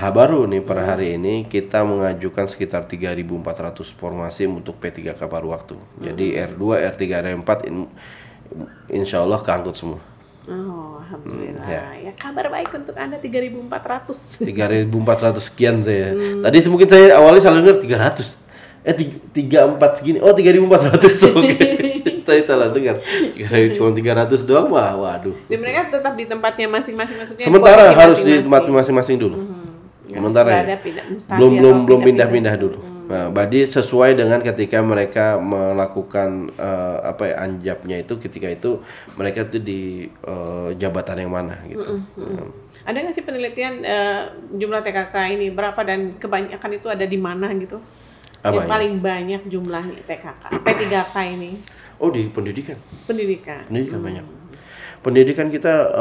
baru nih per hari ini kita mengajukan sekitar 3.400 formasi untuk P3K paruh waktu. Jadi R2, R3, R4 insya Allah keangkut semua. Oh, alhamdulillah. Ya kabar baik untuk Anda 3.400. 3.400 sekian saya. Tadi mungkin saya awalnya salah dengar 300. 34 segini. Oh, 3.400. Oke. Saya salah dengar. Cuma 300 doang, waduh. Dan mereka tetap di tempatnya masing-masing, maksudnya. Sementara harus di tempat masing-masing dulu. Sementara ya. Belum pindah-pindah dulu. Nah, jadi sesuai dengan ketika mereka melakukan anjabnya itu, ketika itu mereka tuh di jabatan yang mana gitu. Ada nggak sih penelitian jumlah TKK ini berapa dan kebanyakan itu ada di mana gitu? Yang paling banyak jumlahnya TKK, P3K ini? Oh, di pendidikan. Pendidikan Banyak. Pendidikan kita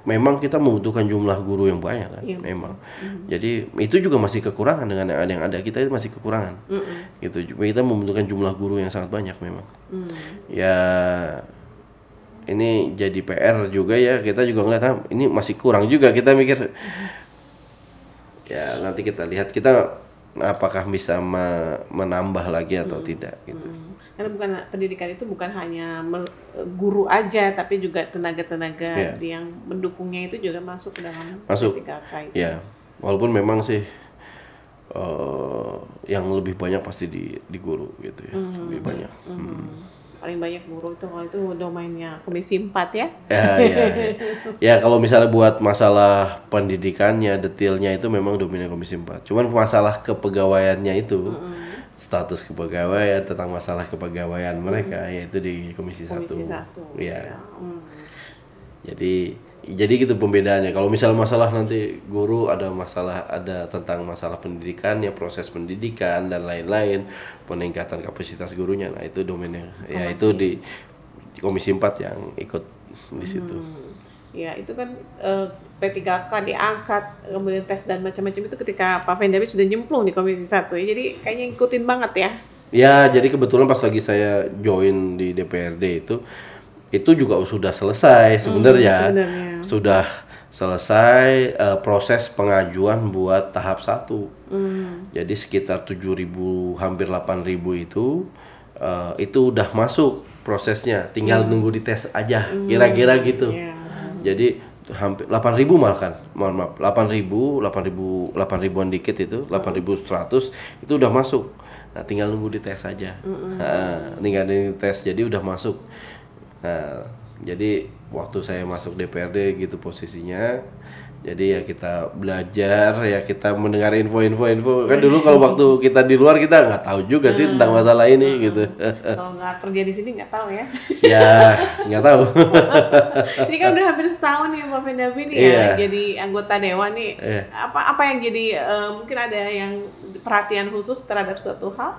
memang kita membutuhkan jumlah guru yang banyak kan, memang. Jadi itu juga masih kekurangan dengan yang ada, kita itu masih kekurangan. Gitu. Kita membutuhkan jumlah guru yang sangat banyak memang. Ya ini jadi PR juga ya, kita juga ngeliat ini masih kurang juga, kita mikir ya nanti kita lihat kita apakah bisa menambah lagi atau tidak gitu. Karena pendidikan itu bukan hanya guru aja, tapi juga tenaga-tenaga yang mendukungnya itu juga masuk ke dalam P3K itu. Ya, walaupun memang sih yang lebih banyak pasti di guru gitu ya, lebih banyak. Paling banyak guru itu, kalau itu domainnya Komisi 4 ya. Ya kalau misalnya buat masalah pendidikannya, detailnya itu memang domainnya Komisi 4. Cuman masalah kepegawaiannya itu, status kepegawaian, tentang masalah kepegawaian mereka yaitu di Komisi 1. Ya. Jadi gitu pembedaannya. Kalau misalnya masalah nanti guru ada tentang masalah pendidikannya, proses pendidikan dan lain-lain, peningkatan kapasitas gurunya. Nah, itu domainnya. Ya itu di Komisi 4 yang ikut di situ. Ya, itu kan P3K diangkat, kemudian tes dan macam-macam itu ketika Pak Vendabi sudah nyemplung di Komisi 1 ya. Jadi kayaknya ngikutin banget ya. Ya, jadi kebetulan pas lagi saya join di DPRD itu juga sudah selesai sebenarnya. Sudah selesai proses pengajuan buat tahap 1. Jadi sekitar 7.000 hampir 8.000 itu udah masuk prosesnya, tinggal nunggu dites aja, kira-kira gitu. Jadi hampir 8.000 malah kan, mohon maaf, 8.000-an dikit itu, 8.100 itu udah masuk. Nah, tinggal nunggu dites aja. Tinggal dites, jadi udah masuk. Nah, jadi waktu saya masuk DPRD gitu posisinya. Jadi ya kita belajar, ya kita mendengar info-info. Kan dulu kalau waktu kita di luar kita nggak tahu juga sih tentang masalah ini gitu. Kalau nggak kerja di sini nggak tahu ya. Ya nggak tahu. Ini kan udah hampir setahun nih Pak Vendabi nih ya jadi anggota dewan nih. Apa yang jadi mungkin ada yang perhatian khusus terhadap suatu hal?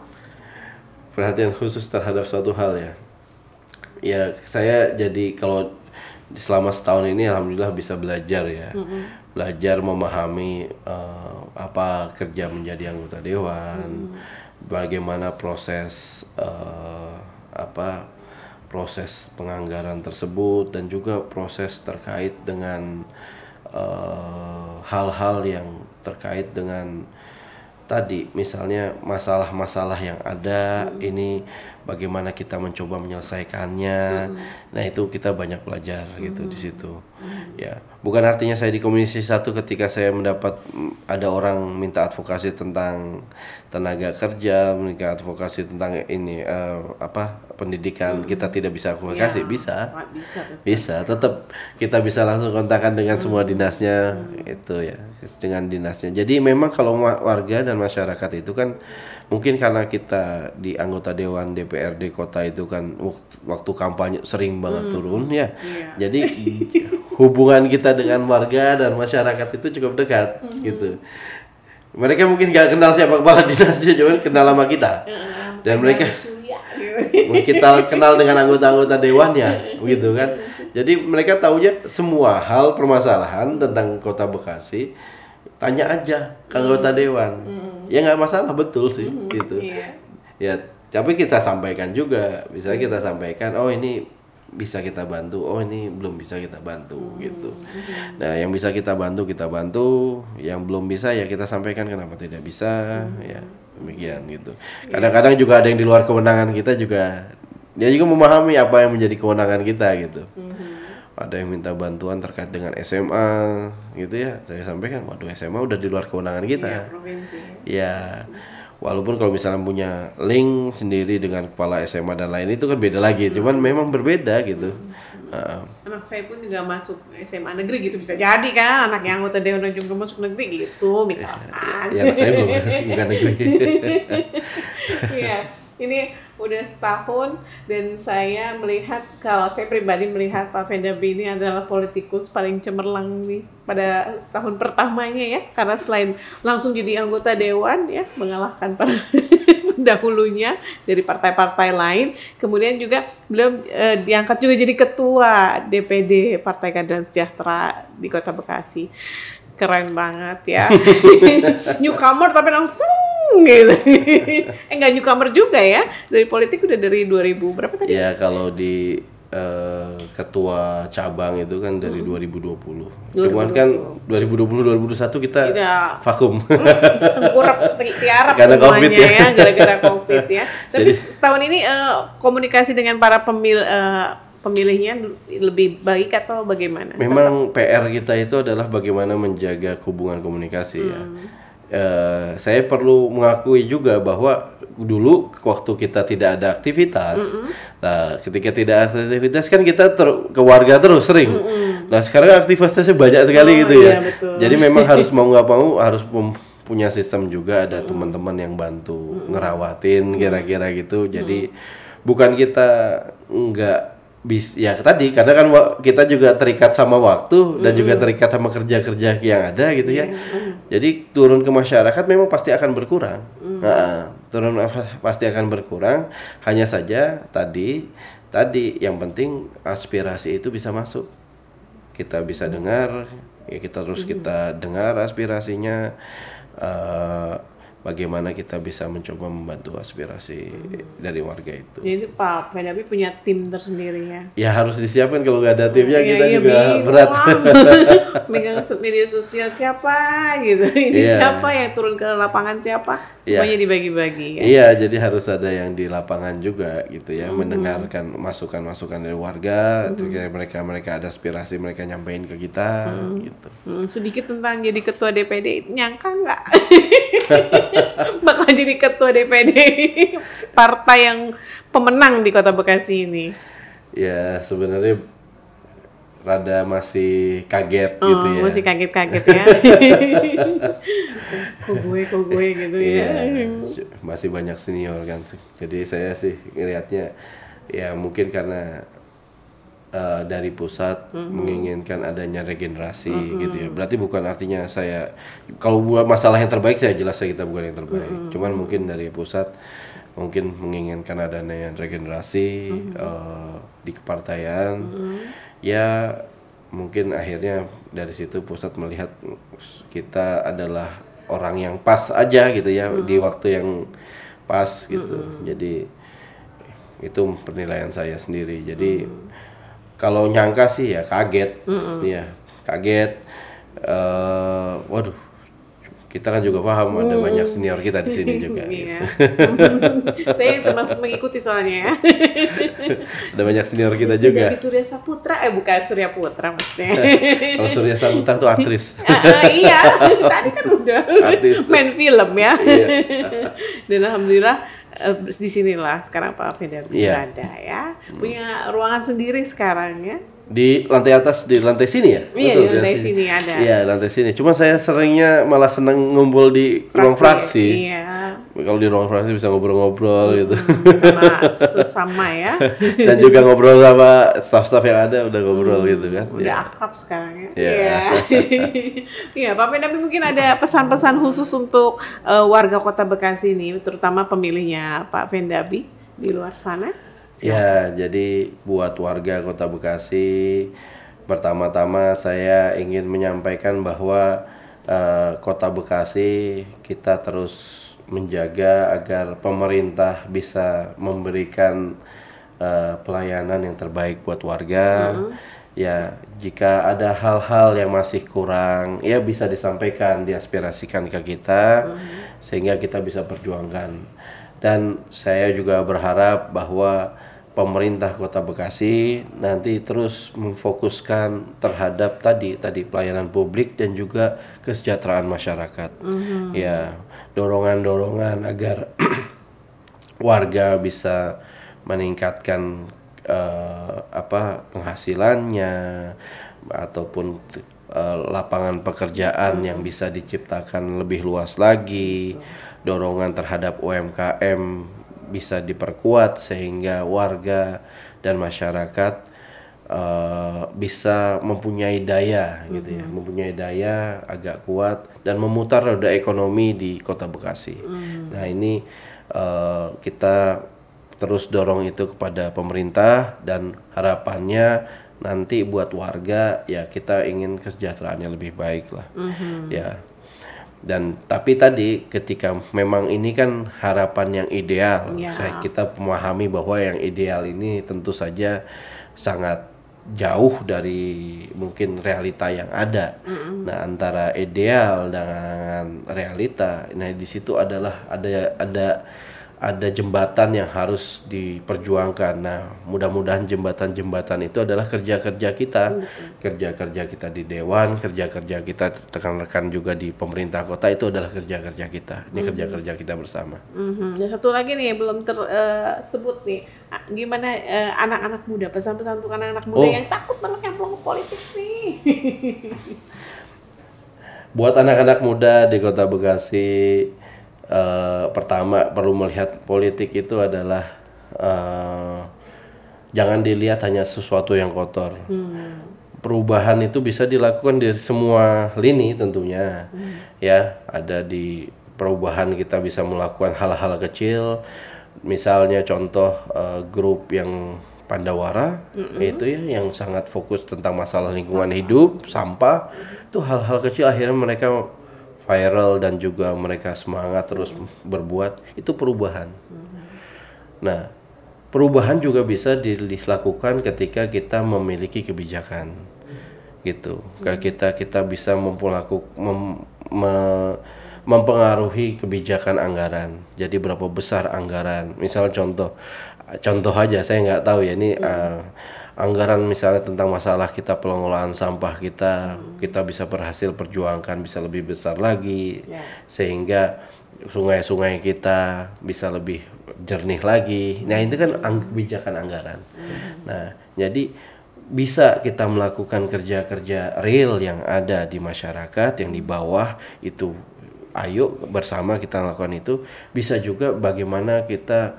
Perhatian khusus terhadap suatu hal ya. Ya saya jadi kalau selama setahun ini alhamdulillah bisa belajar ya, belajar memahami apa kerja menjadi anggota dewan, bagaimana proses proses penganggaran tersebut dan juga proses terkait dengan hal-hal yang terkait dengan tadi misalnya masalah-masalah yang ada ini bagaimana kita mencoba menyelesaikannya. Nah, itu kita banyak belajar gitu di situ. Ya, bukan artinya saya di Komisi 1 ketika saya mendapat ada orang minta advokasi tentang tenaga kerja, minta advokasi tentang ini pendidikan, kita tidak bisa advokasi. Bisa, tetap kita bisa langsung kontakkan dengan semua dinasnya, itu ya, dengan dinasnya. Jadi memang kalau warga dan masyarakat itu kan mungkin karena kita di anggota Dewan DPRD kota itu kan waktu kampanye sering banget turun ya. Jadi hubungan kita dengan warga dan masyarakat itu cukup dekat gitu. Mereka mungkin gak kenal siapa kepala dinasnya, cuma kenal sama kita. Dan mereka kita kenal dengan anggota-anggota dewannya begitu kan. Jadi mereka tahunya semua hal permasalahan tentang Kota Bekasi, tanya aja ke anggota dewan. Ya nggak masalah, betul sih gitu. Ya tapi kita sampaikan juga, misalnya kita sampaikan, oh ini bisa kita bantu, oh ini belum bisa kita bantu gitu. Nah yang bisa kita bantu, yang belum bisa ya kita sampaikan kenapa tidak bisa, ya demikian gitu. Kadang-kadang juga ada yang di luar kewenangan kita juga, dia juga memahami apa yang menjadi kewenangan kita gitu. Ada yang minta bantuan terkait dengan SMA gitu ya, saya sampaikan, waduh SMA udah di luar kewenangan kita. Ya, walaupun kalau misalnya punya link sendiri dengan kepala SMA dan lain itu kan beda lagi, cuman memang berbeda gitu. Anak saya pun juga masuk SMA negeri gitu, bisa jadi kan, anak yang anggota Dewan juga masuk negeri gitu misalkan. Ya anak saya bukan negeri. Iya. Ini udah setahun dan saya melihat, kalau saya pribadi melihat Pak Vendabi ini adalah politikus paling cemerlang nih pada tahun pertamanya ya, karena selain langsung jadi anggota dewan ya, mengalahkan para pendahulunya dari partai-partai lain, kemudian juga beliau diangkat juga jadi ketua DPD Partai Keadilan Sejahtera di Kota Bekasi. Keren banget ya. Newcomer tapi langsung gitu. Enggak newcomer juga ya. Dari politik udah dari 2000 berapa tadi? Ya kalau di ketua cabang itu kan dari 2020. Cuman kan 2020 2021 kita vakum. Tengkurap tiarap karena semuanya COVID ya, gara-gara Covid ya. Tapi tahun ini komunikasi dengan para pemilihnya lebih baik atau bagaimana? Memang PR kita itu adalah bagaimana menjaga hubungan komunikasi ya. Saya perlu mengakui juga bahwa dulu waktu kita tidak ada aktivitas, nah ketika tidak ada aktivitas kan kita ke warga terus sering. Nah sekarang aktivitasnya banyak sekali gitu ya. Betul. Jadi memang harus mau nggak mau harus punya sistem juga, ada teman-teman yang bantu ngerawatin kira-kira gitu. Jadi bukan kita nggak ya tadi, karena kan kita juga terikat sama waktu dan juga terikat sama kerja-kerja yang ada gitu ya. Jadi turun ke masyarakat memang pasti akan berkurang. Pasti akan berkurang. Hanya saja tadi yang penting aspirasi itu bisa masuk. Kita bisa dengar, ya kita dengar aspirasinya. Bagaimana kita bisa mencoba membantu aspirasi dari warga itu. Jadi Pak Vendabi punya tim tersendiri ya? Ya harus disiapkan, kalau nggak ada timnya kita juga berat. Megang media sosial siapa gitu, ini siapa yang turun ke lapangan siapa, semuanya dibagi-bagi ya? Iya, jadi harus ada yang di lapangan juga gitu ya, mendengarkan masukan-masukan dari warga, mereka ada aspirasi mereka nyampein ke kita gitu. Sedikit tentang jadi ketua DPD, nyangka nggak? Bakal jadi ketua DPD partai yang pemenang di Kota Bekasi ini. Ya sebenarnya rada masih kaget gitu ya. Masih kaget-kaget ya. Kok gue gitu ya. Masih banyak senior kan. Jadi saya sih ngelihatnya ya mungkin karena dari pusat menginginkan adanya regenerasi gitu ya. Berarti bukan artinya saya, kalau buat masalah yang terbaik saya jelas kita bukan yang terbaik. Cuman mungkin dari pusat mungkin menginginkan adanya regenerasi di kepartaian. Ya mungkin akhirnya dari situ pusat melihat kita adalah orang yang pas aja gitu ya, di waktu yang pas gitu. Jadi itu penilaian saya sendiri. Jadi kalau nyangka sih ya kaget, ya kaget. Waduh, kita kan juga paham ada banyak senior kita di sini juga. Iya. Saya termasuk mengikuti soalnya ya. Ada banyak senior kita juga. Dari Surya Saputra, bukan Surya Putra maksudnya. Kalau Surya Saputra tuh aktris. Iya, tadi kan udah Artis. main film ya. Iya. Dan alhamdulillah di sinilah sekarang Pak Fedabi Iya. berada ya. Punya ruangan sendiri sekarang ya. Di lantai atas, di lantai sini ya? Iya, Betul, di lantai sini ada. Iya, lantai sini. Cuma saya seringnya malah seneng ngumpul di ruang fraksi. Iya. Kalau di ruang fraksi bisa ngobrol-ngobrol gitu. Sama ya. Dan juga ngobrol sama staf-staf yang ada, udah ngobrol gitu kan. Udah akrab sekarang ya. Iya. Iya. Iya, Pak Fedabi mungkin ada pesan-pesan khusus untuk warga Kota Bekasi ini, terutama pemilihnya Pak Fedabi di luar sana. Ya, jadi buat warga Kota Bekasi, pertama-tama saya ingin menyampaikan bahwa Kota Bekasi kita terus menjaga agar pemerintah bisa memberikan pelayanan yang terbaik buat warga. Ya, jika ada hal-hal yang masih kurang, ya bisa disampaikan, diaspirasikan ke kita, sehingga kita bisa perjuangkan. Dan saya juga berharap bahwa pemerintah Kota Bekasi nanti terus memfokuskan terhadap tadi pelayanan publik dan juga kesejahteraan masyarakat. Ya, dorongan-dorongan agar warga bisa meningkatkan penghasilannya ataupun lapangan pekerjaan yang bisa diciptakan lebih luas lagi. Dorongan terhadap UMKM bisa diperkuat sehingga warga dan masyarakat bisa mempunyai daya gitu ya, mempunyai daya agak kuat dan memutar roda ekonomi di Kota Bekasi. Nah, ini kita terus dorong itu kepada pemerintah dan harapannya nanti buat warga ya kita ingin kesejahteraannya lebih baik lah. Ya. Dan tapi tadi ketika memang ini kan harapan yang ideal, kita memahami bahwa yang ideal ini tentu saja sangat jauh dari mungkin realita yang ada. Nah, antara ideal dengan realita, nah di situ adalah ada jembatan yang harus diperjuangkan. Nah, mudah-mudahan jembatan-jembatan itu adalah kerja-kerja kita. Kerja-kerja kita di dewan, kerja-kerja kita rekan-rekan juga di pemerintah kota itu adalah kerja-kerja kita. Ini kerja-kerja kita bersama. Dan satu lagi nih yang belum tersebut nih. Gimana anak-anak muda, pesan-pesan untuk anak-anak muda yang takut banget nyemplung ke politik nih. Buat anak-anak muda di Kota Bekasi, pertama perlu melihat politik itu adalah jangan dilihat hanya sesuatu yang kotor. Perubahan itu bisa dilakukan di semua lini tentunya. Ya, ada di perubahan kita bisa melakukan hal-hal kecil. Misalnya contoh grup yang Pandawara itu ya yang sangat fokus tentang masalah lingkungan hidup, sampah. Itu hal-hal kecil akhirnya mereka viral dan juga mereka semangat terus berbuat, itu perubahan. Nah, perubahan juga bisa dilakukan ketika kita memiliki kebijakan, gitu. Kita bisa mempengaruhi kebijakan anggaran. Jadi berapa besar anggaran? Misal contoh aja, saya nggak tahu ya ini. Anggaran misalnya tentang masalah kita pengelolaan sampah kita bisa berhasil perjuangkan bisa lebih besar lagi, sehingga sungai-sungai kita bisa lebih jernih lagi. Nah, itu kan kebijakan anggaran. Nah, jadi bisa kita melakukan kerja-kerja real yang ada di masyarakat, yang di bawah itu. Ayo bersama kita lakukan itu. Bisa juga bagaimana kita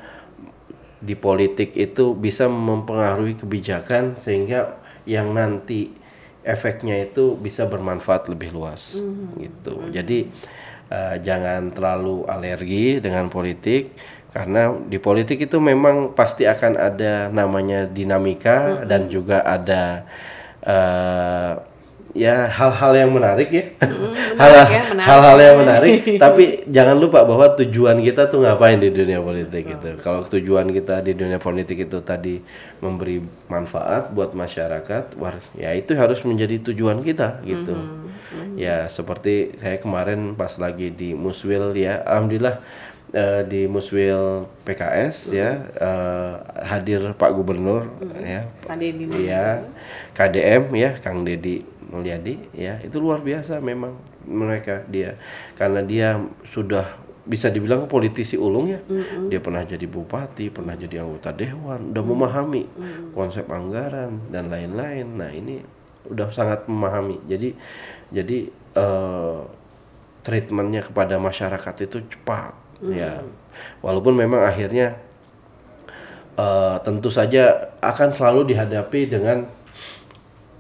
di politik itu bisa mempengaruhi kebijakan sehingga yang nanti efeknya itu bisa bermanfaat lebih luas gitu. Jadi jangan terlalu alergi dengan politik, karena di politik itu memang pasti akan ada namanya dinamika dan juga ada ya hal-hal yang menarik ya. Menarik ya, menarik. Hal-hal yang menarik, tapi jangan lupa bahwa tujuan kita tuh ngapain di dunia politik gitu. Kalau tujuan kita di dunia politik itu tadi memberi manfaat buat masyarakat, ya itu harus menjadi tujuan kita gitu. Ya seperti saya kemarin pas lagi di Muswil ya, alhamdulillah di Muswil PKS ya hadir Pak Gubernur ya, KDM ya, Kang Deddy Mulyadi ya, itu luar biasa memang mereka dia, karena dia sudah bisa dibilang politisi ulung ya. Dia pernah jadi bupati, pernah jadi anggota dewan, udah memahami konsep anggaran dan lain-lain. Nah ini udah sangat memahami. Jadi treatmentnya kepada masyarakat itu cepat ya. Walaupun memang akhirnya tentu saja akan selalu dihadapi dengan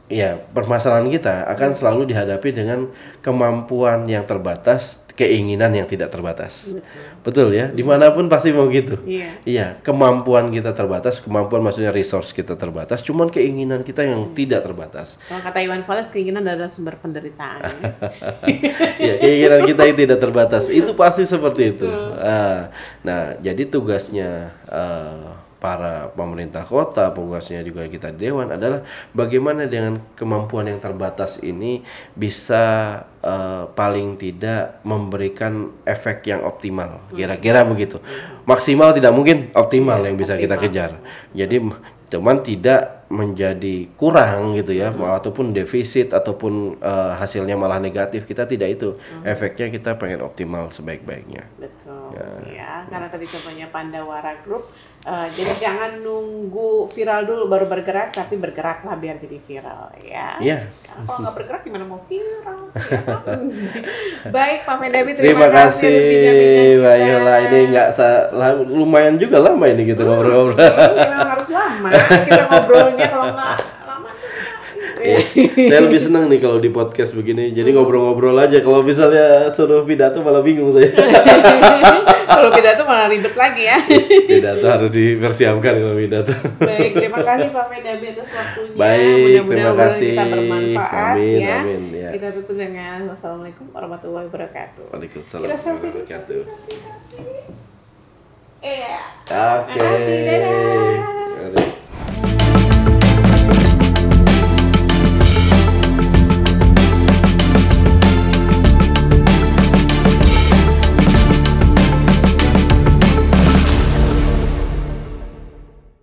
ya, permasalahan kita akan selalu dihadapi dengan kemampuan yang terbatas, keinginan yang tidak terbatas. Betul ya, dimanapun pasti mau gitu. Iya, kemampuan kita terbatas, kemampuan maksudnya resource kita terbatas, cuman keinginan kita yang tidak terbatas. Kalau kata Iwan Fals, keinginan adalah sumber penderitaan. Ya, keinginan kita yang tidak terbatas, itu pasti seperti itu. Nah, jadi tugasnya para pemerintah kota, tugasnya juga kita di dewan adalah bagaimana dengan kemampuan yang terbatas ini bisa paling tidak memberikan efek yang optimal, kira-kira begitu. Maksimal tidak mungkin, optimal yang bisa kita kejar. Jadi cuman tidak menjadi kurang gitu ya, ataupun defisit ataupun hasilnya malah negatif, kita tidak itu. Efeknya kita pengen optimal sebaik-baiknya. Betul ya, karena tadi contohnya Pandawara Group, jadi jangan nunggu viral dulu baru bergerak, tapi bergeraklah biar jadi viral ya. Karena kalau nggak bergerak gimana mau viral ya. Baik Pak Mendabi, terima kasih Mbak Yola, ini nggak lumayan juga lama ini gitu ngobrol-ngobrol. Memang harus lama kita ngobrolnya, kalau nggak lama saya lebih senang nih kalau di podcast begini, jadi ngobrol-ngobrol aja. Kalau misalnya suruh pidato malah bingung saya. Kalau pidato malah ribet lagi ya. Pidato harus dipersiapkan kalau pidato. Baik, terima kasih Pak Mendabi atas waktunya. Baik, terima kasih. Kita bermanfaat. Amin, ya. amin. Ya. Kita tutup dengan wassalamualaikum warahmatullahi wabarakatuh. Waalaikumsalam warahmatullahi wabarakatuh. Iya. Oke.